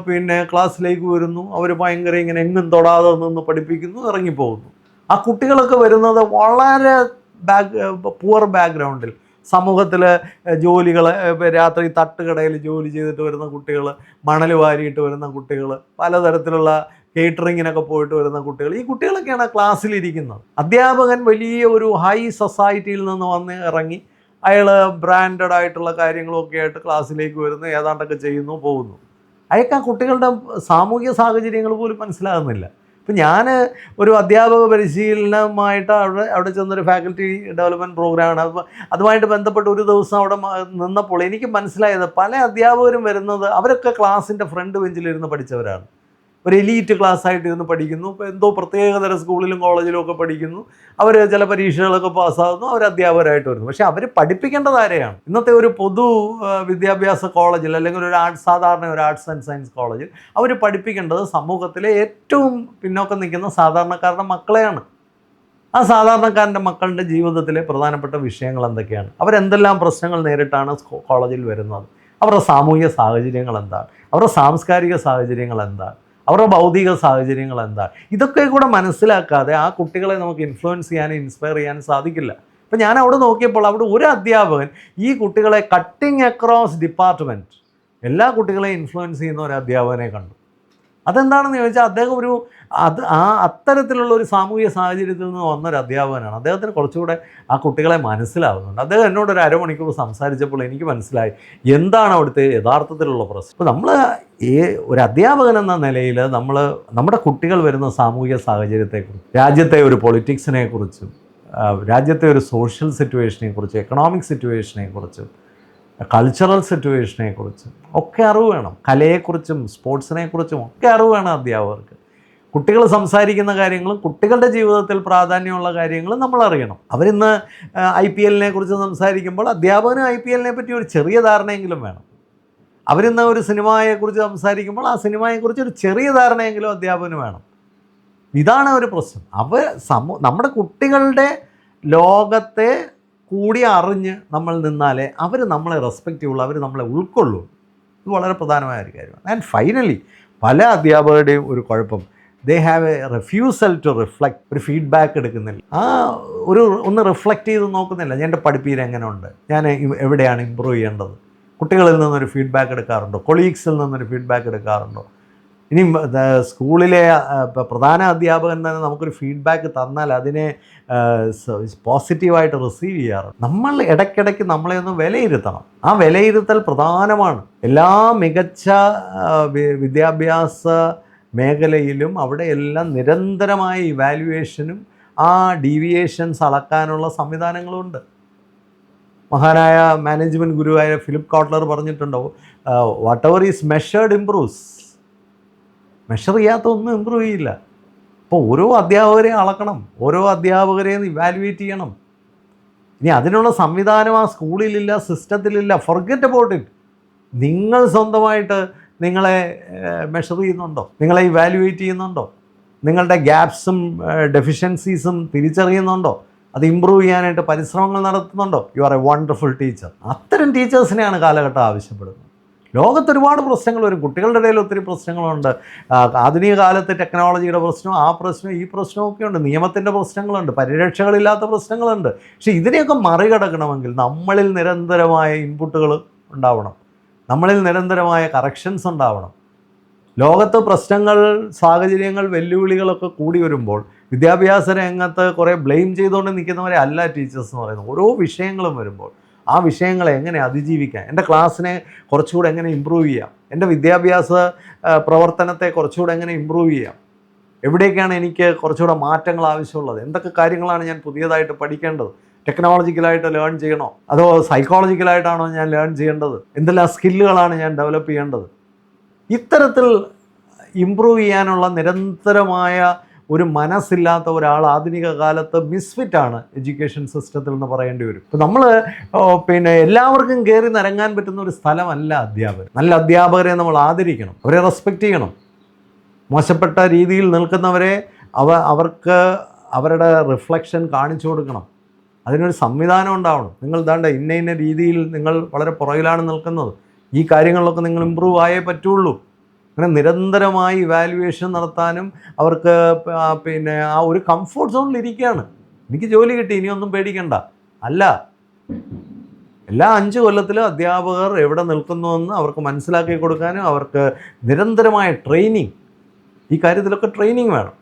പിന്നെ ക്ലാസ്സിലേക്ക് വരുന്നു. അവർ ഭയങ്കര ഇങ്ങനെ എങ്ങും തൊടാതെ നിന്ന് പഠിപ്പിക്കുന്നു, ഇറങ്ങിപ്പോകുന്നു. ആ കുട്ടികളൊക്കെ വരുന്നത് വളരെ പുവർ ബാക്ക്ഗ്രൗണ്ടിൽ, സമൂഹത്തിൽ ജോലികൾ, രാത്രി തട്ടുകടയിൽ ജോലി ചെയ്തിട്ട് വരുന്ന കുട്ടികൾ, മണൽ വാരിയിട്ട് വരുന്ന കുട്ടികൾ, പലതരത്തിലുള്ള കേറ്ററിങ്ങിനൊക്കെ പോയിട്ട് വരുന്ന കുട്ടികൾ, ഈ കുട്ടികളൊക്കെയാണ് ക്ലാസ്സിലിരിക്കുന്നത്. അധ്യാപകൻ വലിയ ഒരു ഹൈ സൊസൈറ്റിയിൽ നിന്ന് വന്ന് ഇറങ്ങി അയാൾ ബ്രാൻഡഡ് ആയിട്ടുള്ള കാര്യങ്ങളൊക്കെ ആയിട്ട് ക്ലാസ്സിലേക്ക് വരുന്നു, ഏതാണ്ടൊക്കെ ചെയ്യുന്നു, പോകുന്നു. അയാൾക്ക് ആ കുട്ടികളുടെ സാമൂഹിക സാഹചര്യങ്ങൾ പോലും മനസ്സിലാകുന്നില്ല. ഇപ്പം ഞാൻ ഒരു അധ്യാപക പരിശീലനമായിട്ട് അവിടെ ചെന്നൊരു ഫാക്കൽറ്റി ഡെവലപ്മെൻറ്റ് പ്രോഗ്രാമാണ്. അപ്പോൾ അതുമായിട്ട് ബന്ധപ്പെട്ട് ഒരു ദിവസം അവിടെ നിന്നപ്പോൾ എനിക്ക് മനസ്സിലായത് പല അധ്യാപകരും വരുന്നത് അവരൊക്കെ ക്ലാസ്സിൻ്റെ ഫ്രണ്ട് ബെഞ്ചിലിരുന്ന് പഠിച്ചവരാണ്. ഒരു എലീറ്റ് ക്ലാസ്സായിട്ട് ഇരുന്ന് പഠിക്കുന്നു. ഇപ്പോൾ എന്തോ പ്രത്യേകതര സ്കൂളിലും കോളേജിലും ഒക്കെ പഠിക്കുന്നു. അവർ ചില പരീക്ഷകളൊക്കെ പാസ്സാകുന്നു, അവർ അധ്യാപകരായിട്ട് വരുന്നു. പക്ഷേ അവർ പഠിപ്പിക്കേണ്ടത് ആരെയാണ്? ഇന്നത്തെ ഒരു പൊതു വിദ്യാഭ്യാസ കോളേജിൽ അല്ലെങ്കിൽ സാധാരണ ഒരു ആർട്സ് ആൻഡ് സയൻസ് കോളേജിൽ അവർ പഠിപ്പിക്കേണ്ടത് സമൂഹത്തിലെ ഏറ്റവും പിന്നോക്കം നിൽക്കുന്ന സാധാരണക്കാരുടെ മക്കളെയാണ്. ആ സാധാരണക്കാരൻ്റെ മക്കളുടെ ജീവിതത്തിലെ പ്രധാനപ്പെട്ട വിഷയങ്ങൾ എന്തൊക്കെയാണ്? അവരെന്തെല്ലാം പ്രശ്നങ്ങൾ നേരിട്ടാണ് കോളേജിൽ വരുന്നത്? അവരുടെ സാമൂഹിക സാഹചര്യങ്ങൾ എന്താണ്? അവരുടെ സാംസ്കാരിക സാഹചര്യങ്ങൾ എന്താണ്? അവരുടെ ഭൗതിക സാഹചര്യങ്ങൾ എന്താണ്? ഇതൊക്കെ കൂടെ മനസ്സിലാക്കാതെ ആ കുട്ടികളെ നമുക്ക് ഇൻഫ്ലുവൻസ് ചെയ്യാനും ഇൻസ്പയർ ചെയ്യാനും സാധിക്കില്ല. ഇപ്പം ഞാൻ അവിടെ നോക്കിയപ്പോൾ അവിടെ ഒരു അധ്യാപകൻ ഈ കുട്ടികളെ കട്ടിങ് അക്രോസ് ഡിപ്പാർട്ട്മെൻറ്റ് എല്ലാ കുട്ടികളെയും ഇൻഫ്ലുവൻസ് ചെയ്യുന്ന ഒരു അധ്യാപകനെ കണ്ടു. അതെന്താണെന്ന് ചോദിച്ചാൽ അദ്ദേഹം അത്തരത്തിലുള്ള ഒരു സാമൂഹിക സാഹചര്യത്തിൽ നിന്ന് വന്നൊരു അധ്യാപകനാണ്. അദ്ദേഹത്തിന് കുറച്ചുകൂടെ ആ കുട്ടികളെ മനസ്സിലാവുന്നുണ്ട്. അദ്ദേഹം എന്നോടൊരു അരമണിക്കൂർ സംസാരിച്ചപ്പോൾ എനിക്ക് മനസ്സിലായി എന്താണ് അവിടുത്തെ യഥാർത്ഥത്തിലുള്ള പ്രശ്നം. അപ്പോൾ നമ്മൾ ഒരു അധ്യാപകൻ എന്ന നിലയിൽ നമ്മുടെ കുട്ടികൾ വരുന്ന സാമൂഹിക സാഹചര്യത്തെക്കുറിച്ച്, രാജ്യത്തെ ഒരു പൊളിറ്റിക്സിനെക്കുറിച്ചും, രാജ്യത്തെ ഒരു സോഷ്യൽ സിറ്റുവേഷനെക്കുറിച്ചും, എക്കണോമിക് സിറ്റുവേഷനെക്കുറിച്ചും, കൾച്ചറൽ സിറ്റുവേഷനെക്കുറിച്ചും ഒക്കെ അറിവ് വേണം. കലയെക്കുറിച്ചും സ്പോർട്സിനെക്കുറിച്ചും ഒക്കെ അറിവ് വേണം അധ്യാപകർക്ക്. കുട്ടികൾ സംസാരിക്കുന്ന കാര്യങ്ങളും കുട്ടികളുടെ ജീവിതത്തിൽ പ്രാധാന്യമുള്ള കാര്യങ്ങളും നമ്മൾ അറിയണം. അവരിന്ന് IPL കുറിച്ച് സംസാരിക്കുമ്പോൾ അധ്യാപകന് IPL പറ്റി ഒരു ചെറിയ ധാരണയെങ്കിലും വേണം. അവരിന്ന് ഒരു സിനിമയെക്കുറിച്ച് സംസാരിക്കുമ്പോൾ ആ സിനിമയെക്കുറിച്ച് ഒരു ചെറിയ ധാരണയെങ്കിലും അധ്യാപകന് വേണം. ഇതാണ് ഒരു പ്രശ്നം. നമ്മുടെ കുട്ടികളുടെ ലോകത്തെ കൂടി അറിഞ്ഞ് നമ്മൾ നിന്നാലേ അവർ നമ്മളെ റെസ്പെക്റ്റ് ചെയ്യുള്ളൂ, അവർ നമ്മളെ ഉൾക്കൊള്ളൂ. ഇത് വളരെ പ്രധാനമായ ഒരു കാര്യമാണ്. ആൻഡ് ഫൈനലി പല അധ്യാപകരുടെയും ഒരു കുഴപ്പം, they have a refusal to reflect. ഒരു ഫീഡ്ബാക്ക് എടുക്കുന്നില്ല, ഒന്ന് റിഫ്ലക്റ്റ് ചെയ്ത് നോക്കുന്നില്ല. ഞാൻ എൻ്റെ പഠിപ്പീര് എങ്ങനെ ഉണ്ട്, ഞാൻ എവിടെയാണ് ഇമ്പ്രൂവ് ചെയ്യേണ്ടത്. കുട്ടികളിൽ നിന്നൊരു ഫീഡ്ബാക്ക് എടുക്കാറുണ്ടോ? കൊളീഗ്സിൽ നിന്നൊരു ഫീഡ്ബാക്ക് എടുക്കാറുണ്ടോ? ഇനി സ്കൂളിലെ പ്രധാന അധ്യാപകൻ തന്നെ നമുക്കൊരു ഫീഡ്ബാക്ക് തന്നാൽ അതിനെ പോസിറ്റീവായിട്ട് റിസീവ് ചെയ്യാറുണ്ട്. നമ്മൾ ഇടയ്ക്കിടയ്ക്ക് നമ്മളെ ഒന്ന് വിലയിരുത്തണം. ആ വിലയിരുത്തൽ പ്രധാനമാണ്. എല്ലാ മികച്ച വിദ്യാഭ്യാസ മേഖലയിലും അവിടെയെല്ലാം നിരന്തരമായ ഇവാലുവേഷനും ആ ഡീവിയേഷൻസ് അളക്കാനുള്ള സംവിധാനങ്ങളുമുണ്ട്. മഹാനായ മാനേജ്മെൻറ്റ് ഗുരുവായ ഫിലിപ്പ് കോട്ട്ലർ പറഞ്ഞിട്ടുണ്ടോ, what ever is measured improves. Measure ചെയ്യാത്ത ഒന്നും ഇമ്പ്രൂവ് ചെയ്യില്ല. അപ്പോൾ ഓരോ അധ്യാപകരെയും അളക്കണം, ഓരോ അധ്യാപകരെയും ഇവാലുവേറ്റ് ചെയ്യണം. ഇനി അതിനുള്ള സംവിധാനം ആ സ്കൂളിലില്ല, സിസ്റ്റത്തിലില്ല. Forget about it. നിങ്ങൾ സ്വന്തമായിട്ട് നിങ്ങളെ മെഷർ ചെയ്യുന്നുണ്ടോ? നിങ്ങളെ ഇവാലുവേറ്റ് ചെയ്യുന്നുണ്ടോ? നിങ്ങളുടെ ഗ്യാപ്സും ഡെഫിഷ്യൻസീസും തിരിച്ചറിയുന്നുണ്ടോ? അത് ഇമ്പ്രൂവ് ചെയ്യാനായിട്ട് പരിശ്രമങ്ങൾ നടത്തുന്നുണ്ടോ? You are a wonderful teacher. അത്തരം ടീച്ചേഴ്സിനെയാണ് കാലഘട്ടം ആവശ്യപ്പെടുന്നത്. ലോകത്ത് ഒരുപാട് പ്രശ്നങ്ങൾ വരും, കുട്ടികളുടെ ഇടയിൽ ഒത്തിരി പ്രശ്നങ്ങളുണ്ട്. ആധുനിക കാലത്ത് ടെക്നോളജിയുടെ പ്രശ്നം, ആ പ്രശ്നം, ഈ പ്രശ്നമൊക്കെ ഉണ്ട്. നിയമത്തിൻ്റെ പ്രശ്നങ്ങളുണ്ട്, പരിരക്ഷകളില്ലാത്ത പ്രശ്നങ്ങളുണ്ട്. പക്ഷേ ഇതിനെയൊക്കെ മറികടക്കണമെങ്കിൽ നമ്മളിൽ നിരന്തരമായ ഇൻപുട്ടുകൾ ഉണ്ടാവണം, നമ്മളിൽ നിരന്തരമായ കറക്ഷൻസ് ഉണ്ടാവണം. ലോകത്ത് പ്രശ്നങ്ങൾ, സാഹചര്യങ്ങൾ, വെല്ലുവിളികളൊക്കെ കൂടി വരുമ്പോൾ വിദ്യാഭ്യാസ രംഗത്ത് കുറേ ബ്ലെയിം ചെയ്തുകൊണ്ട് നിൽക്കുന്നവരെ അല്ല ടീച്ചേഴ്സ് എന്ന് പറയുന്നത്. ഓരോ വിഷയങ്ങളും വരുമ്പോൾ ആ വിഷയങ്ങളെ എങ്ങനെ അതിജീവിക്കാം, എൻ്റെ ക്ലാസ്സിനെ കുറച്ചുകൂടെ എങ്ങനെ ഇമ്പ്രൂവ് ചെയ്യാം, എൻ്റെ വിദ്യാഭ്യാസ പ്രവർത്തനത്തെ കുറച്ചുകൂടെ എങ്ങനെ ഇമ്പ്രൂവ് ചെയ്യാം, എവിടേക്കാണ് എനിക്ക് കുറച്ചുകൂടെ മാറ്റങ്ങൾ ആവശ്യമുള്ളത്, എന്തൊക്കെ കാര്യങ്ങളാണ് ഞാൻ പുതിയതായിട്ട് പഠിക്കേണ്ടത്, ടെക്നോളജിക്കലായിട്ട് ലേൺ ചെയ്യണോ അതോ സൈക്കോളജിക്കലായിട്ടാണോ ഞാൻ ലേൺ ചെയ്യേണ്ടത്, എന്തെല്ലാം സ്കില്ലുകളാണ് ഞാൻ ഡെവലപ്പ് ചെയ്യേണ്ടത്. ഇത്തരത്തിൽ ഇമ്പ്രൂവ് ചെയ്യാനുള്ള നിരന്തരമായ ഒരു മനസ്സില്ലാത്ത ഒരാൾ ആധുനിക കാലത്ത് മിസ്ഫിറ്റാണ് എഡ്യൂക്കേഷൻ സിസ്റ്റത്തിൽ എന്ന് പറയേണ്ടി വരും. ഇപ്പം നമ്മൾ എല്ലാവർക്കും കയറി നിരങ്ങാൻ പറ്റുന്ന ഒരു സ്ഥലമല്ല അധ്യാപകർ. നല്ല അധ്യാപകരെ നമ്മൾ ആദരിക്കണം, അവരെ റെസ്പെക്റ്റ് ചെയ്യണം. മോശപ്പെട്ട രീതിയിൽ നിൽക്കുന്നവരെ അവർക്ക് അവരുടെ റിഫ്ലക്ഷൻ കാണിച്ചു കൊടുക്കണം. അതിനൊരു സംവിധാനം ഉണ്ടാവണം. നിങ്ങൾ ദാണ്ട ഇന്ന രീതിയിൽ നിങ്ങൾ വളരെ പുറകിലാണ് നിൽക്കുന്നത്, ഈ കാര്യങ്ങളിലൊക്കെ നിങ്ങൾ ഇമ്പ്രൂവ് ആയേ പറ്റുള്ളൂ. അങ്ങനെ നിരന്തരമായി ഇവാലുവേഷൻ നടത്താനും അവർക്ക് ആ ഒരു കംഫോർട്ട് സോണിൽ ഇരിക്കുകയാണ്. എനിക്ക് ജോലി കിട്ടി, ഇനിയൊന്നും പേടിക്കണ്ട. അല്ല, എല്ലാ 5 കൊല്ലത്തിലും അധ്യാപകർ എവിടെ നിൽക്കുന്നുവെന്ന് അവർക്ക് മനസ്സിലാക്കി കൊടുക്കാനും അവർക്ക് നിരന്തരമായ ട്രെയിനിങ്, ഈ കാര്യത്തിലൊക്കെ ട്രെയിനിങ് വേണം.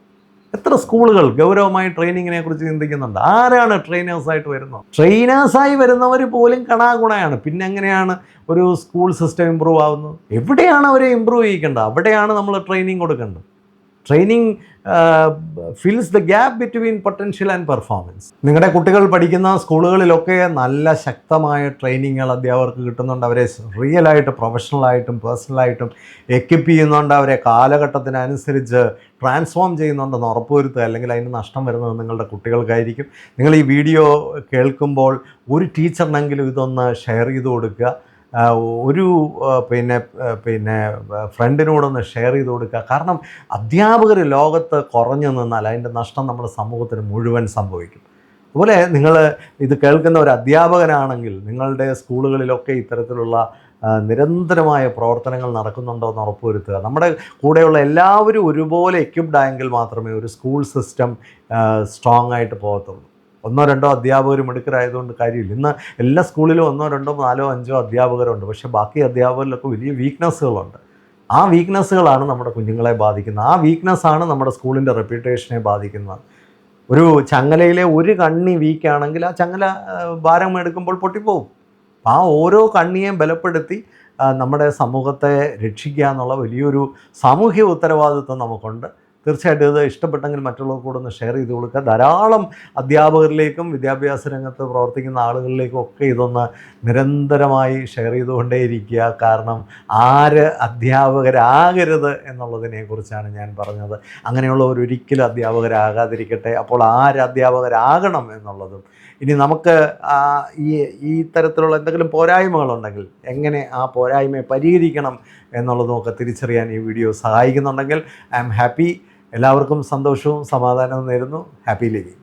എത്ര സ്കൂളുകൾ ഗൗരവമായി ട്രെയിനിങ്ങിനെ കുറിച്ച് ചിന്തിക്കുന്നുണ്ട്? ആരാണ് ട്രെയിനേഴ്സായിട്ട് വരുന്നത്? ട്രെയിനേഴ്സായി വരുന്നവർ പോലും കണാഗുണയാണ്. പിന്നെ എങ്ങനെയാണ് ഒരു സ്കൂൾ സിസ്റ്റം ഇമ്പ്രൂവ് ആവുന്നത്? എവിടെയാണ് അവരെ ഇമ്പ്രൂവ് ചെയ്യിക്കേണ്ടത്? അവിടെയാണ് നമ്മൾ ട്രെയിനിങ് കൊടുക്കേണ്ടത്. Training fils the gap between potential and performance. നിങ്ങളുടെ കുട്ടികൾ പഠിക്കുന്ന സ്കൂളുകളിലൊക്കെ നല്ല ശക്തമായ ട്രെയിനിങ്ങുകൾ അധ്യാപകർക്ക് കിട്ടുന്നുണ്ട്. അവരെ റിയലായിട്ട് പ്രൊഫഷണലായിട്ടും പേഴ്സണലായിട്ടും എക്വിപ്പ് ചെയ്യുന്നുണ്ട്. അവരെ കാലഘട്ടത്തിനനുസരിച്ച് ട്രാൻസ്ഫോം ചെയ്യുന്നുണ്ടെന്ന് ഉറപ്പുവരുത്തുക. അല്ലെങ്കിൽ അതിന് നഷ്ടം വരുന്നത് നിങ്ങളുടെ കുട്ടികൾക്കായിരിക്കും. നിങ്ങൾ ഈ വീഡിയോ കേൾക്കുമ്പോൾ ഒരു ടീച്ചറിനെങ്കിലും ഇതൊന്ന് ഷെയർ ചെയ്ത് കൊടുക്കുക. ഒരു ഫ്രണ്ടിനോടൊന്ന് ഷെയർ ചെയ്ത് കൊടുക്കുക. കാരണം അധ്യാപകർ ലോകത്ത് കുറഞ്ഞു നിന്നാൽ അതിൻ്റെ നഷ്ടം നമ്മുടെ സമൂഹത്തിന് മുഴുവൻ സംഭവിക്കും. അതുപോലെ നിങ്ങൾ ഇത് കേൾക്കുന്ന ഒരു അധ്യാപകനാണെങ്കിൽ നിങ്ങളുടെ സ്കൂളുകളിലൊക്കെ ഇത്തരത്തിലുള്ള നിരന്തരമായ പ്രവർത്തനങ്ങൾ നടക്കുന്നുണ്ടോ എന്ന് ഉറപ്പുവരുത്തുക. നമ്മുടെ കൂടെയുള്ള എല്ലാവരും ഒരുപോലെ എക്വിപ്ഡ് ആയെങ്കിൽ മാത്രമേ ഒരു സ്കൂൾ സിസ്റ്റം സ്ട്രോങ് ആയിട്ട് പോകത്തുള്ളൂ. 1-2 അധ്യാപകരും മിടുക്കരായതുകൊണ്ട് കാര്യമില്ല. ഇന്ന് എല്ലാ സ്കൂളിലും 1-2-4-5 അധ്യാപകരുണ്ട്. പക്ഷേ ബാക്കി അധ്യാപകരിലൊക്കെ വലിയ വീക്ക്നെസ്സുകളുണ്ട്. ആ വീക്ക്നെസ്സുകളാണ് നമ്മുടെ കുഞ്ഞുങ്ങളെ ബാധിക്കുന്നത്. ആ വീക്ക്നെസ്സാണ് നമ്മുടെ സ്കൂളിൻ്റെ റെപ്യൂട്ടേഷനെ ബാധിക്കുന്നത്. ഒരു ചങ്ങലയിലെ ഒരു കണ്ണി വീക്കാണെങ്കിൽ ആ ചങ്ങല ഭാരം എടുക്കുമ്പോൾ പൊട്ടിപ്പോവും. ആ ഓരോ കണ്ണിയെയും ബലപ്പെടുത്തി നമ്മുടെ സമൂഹത്തെ രക്ഷിക്കുക എന്നുള്ള വലിയൊരു സാമൂഹിക ഉത്തരവാദിത്വം നമുക്കുണ്ട്. തീർച്ചയായിട്ടും ഇത് ഇഷ്ടപ്പെട്ടെങ്കിൽ മറ്റുള്ളവർക്ക് കൂടെ ഒന്ന് ഷെയർ ചെയ്ത് കൊടുക്കുക. ധാരാളം അധ്യാപകരിലേക്കും വിദ്യാഭ്യാസ രംഗത്ത് പ്രവർത്തിക്കുന്ന ആളുകളിലേക്കും ഒക്കെ ഇതൊന്ന് നിരന്തരമായി ഷെയർ ചെയ്തുകൊണ്ടേയിരിക്കുക. കാരണം ആര് അധ്യാപകരാകരുത് എന്നുള്ളതിനെക്കുറിച്ചാണ് ഞാൻ പറഞ്ഞത്. അങ്ങനെയുള്ളവർ ഒരിക്കലും അധ്യാപകരാകാതിരിക്കട്ടെ. അപ്പോൾ ആര് അധ്യാപകരാകണം എന്നുള്ളതും, ഇനി നമുക്ക് ഈ തരത്തിലുള്ള എന്തെങ്കിലും പോരായ്മകളുണ്ടെങ്കിൽ എങ്ങനെ ആ പോരായ്മയെ പരിഹരിക്കണം എന്നുള്ളതും ഒക്കെ തിരിച്ചറിയാൻ ഈ വീഡിയോ സഹായിക്കുന്നുണ്ടെങ്കിൽ ഐ ആം ഹാപ്പി. എല്ലാവർക്കും സന്തോഷവും സമാധാനവും നേരുന്നു. Happy living.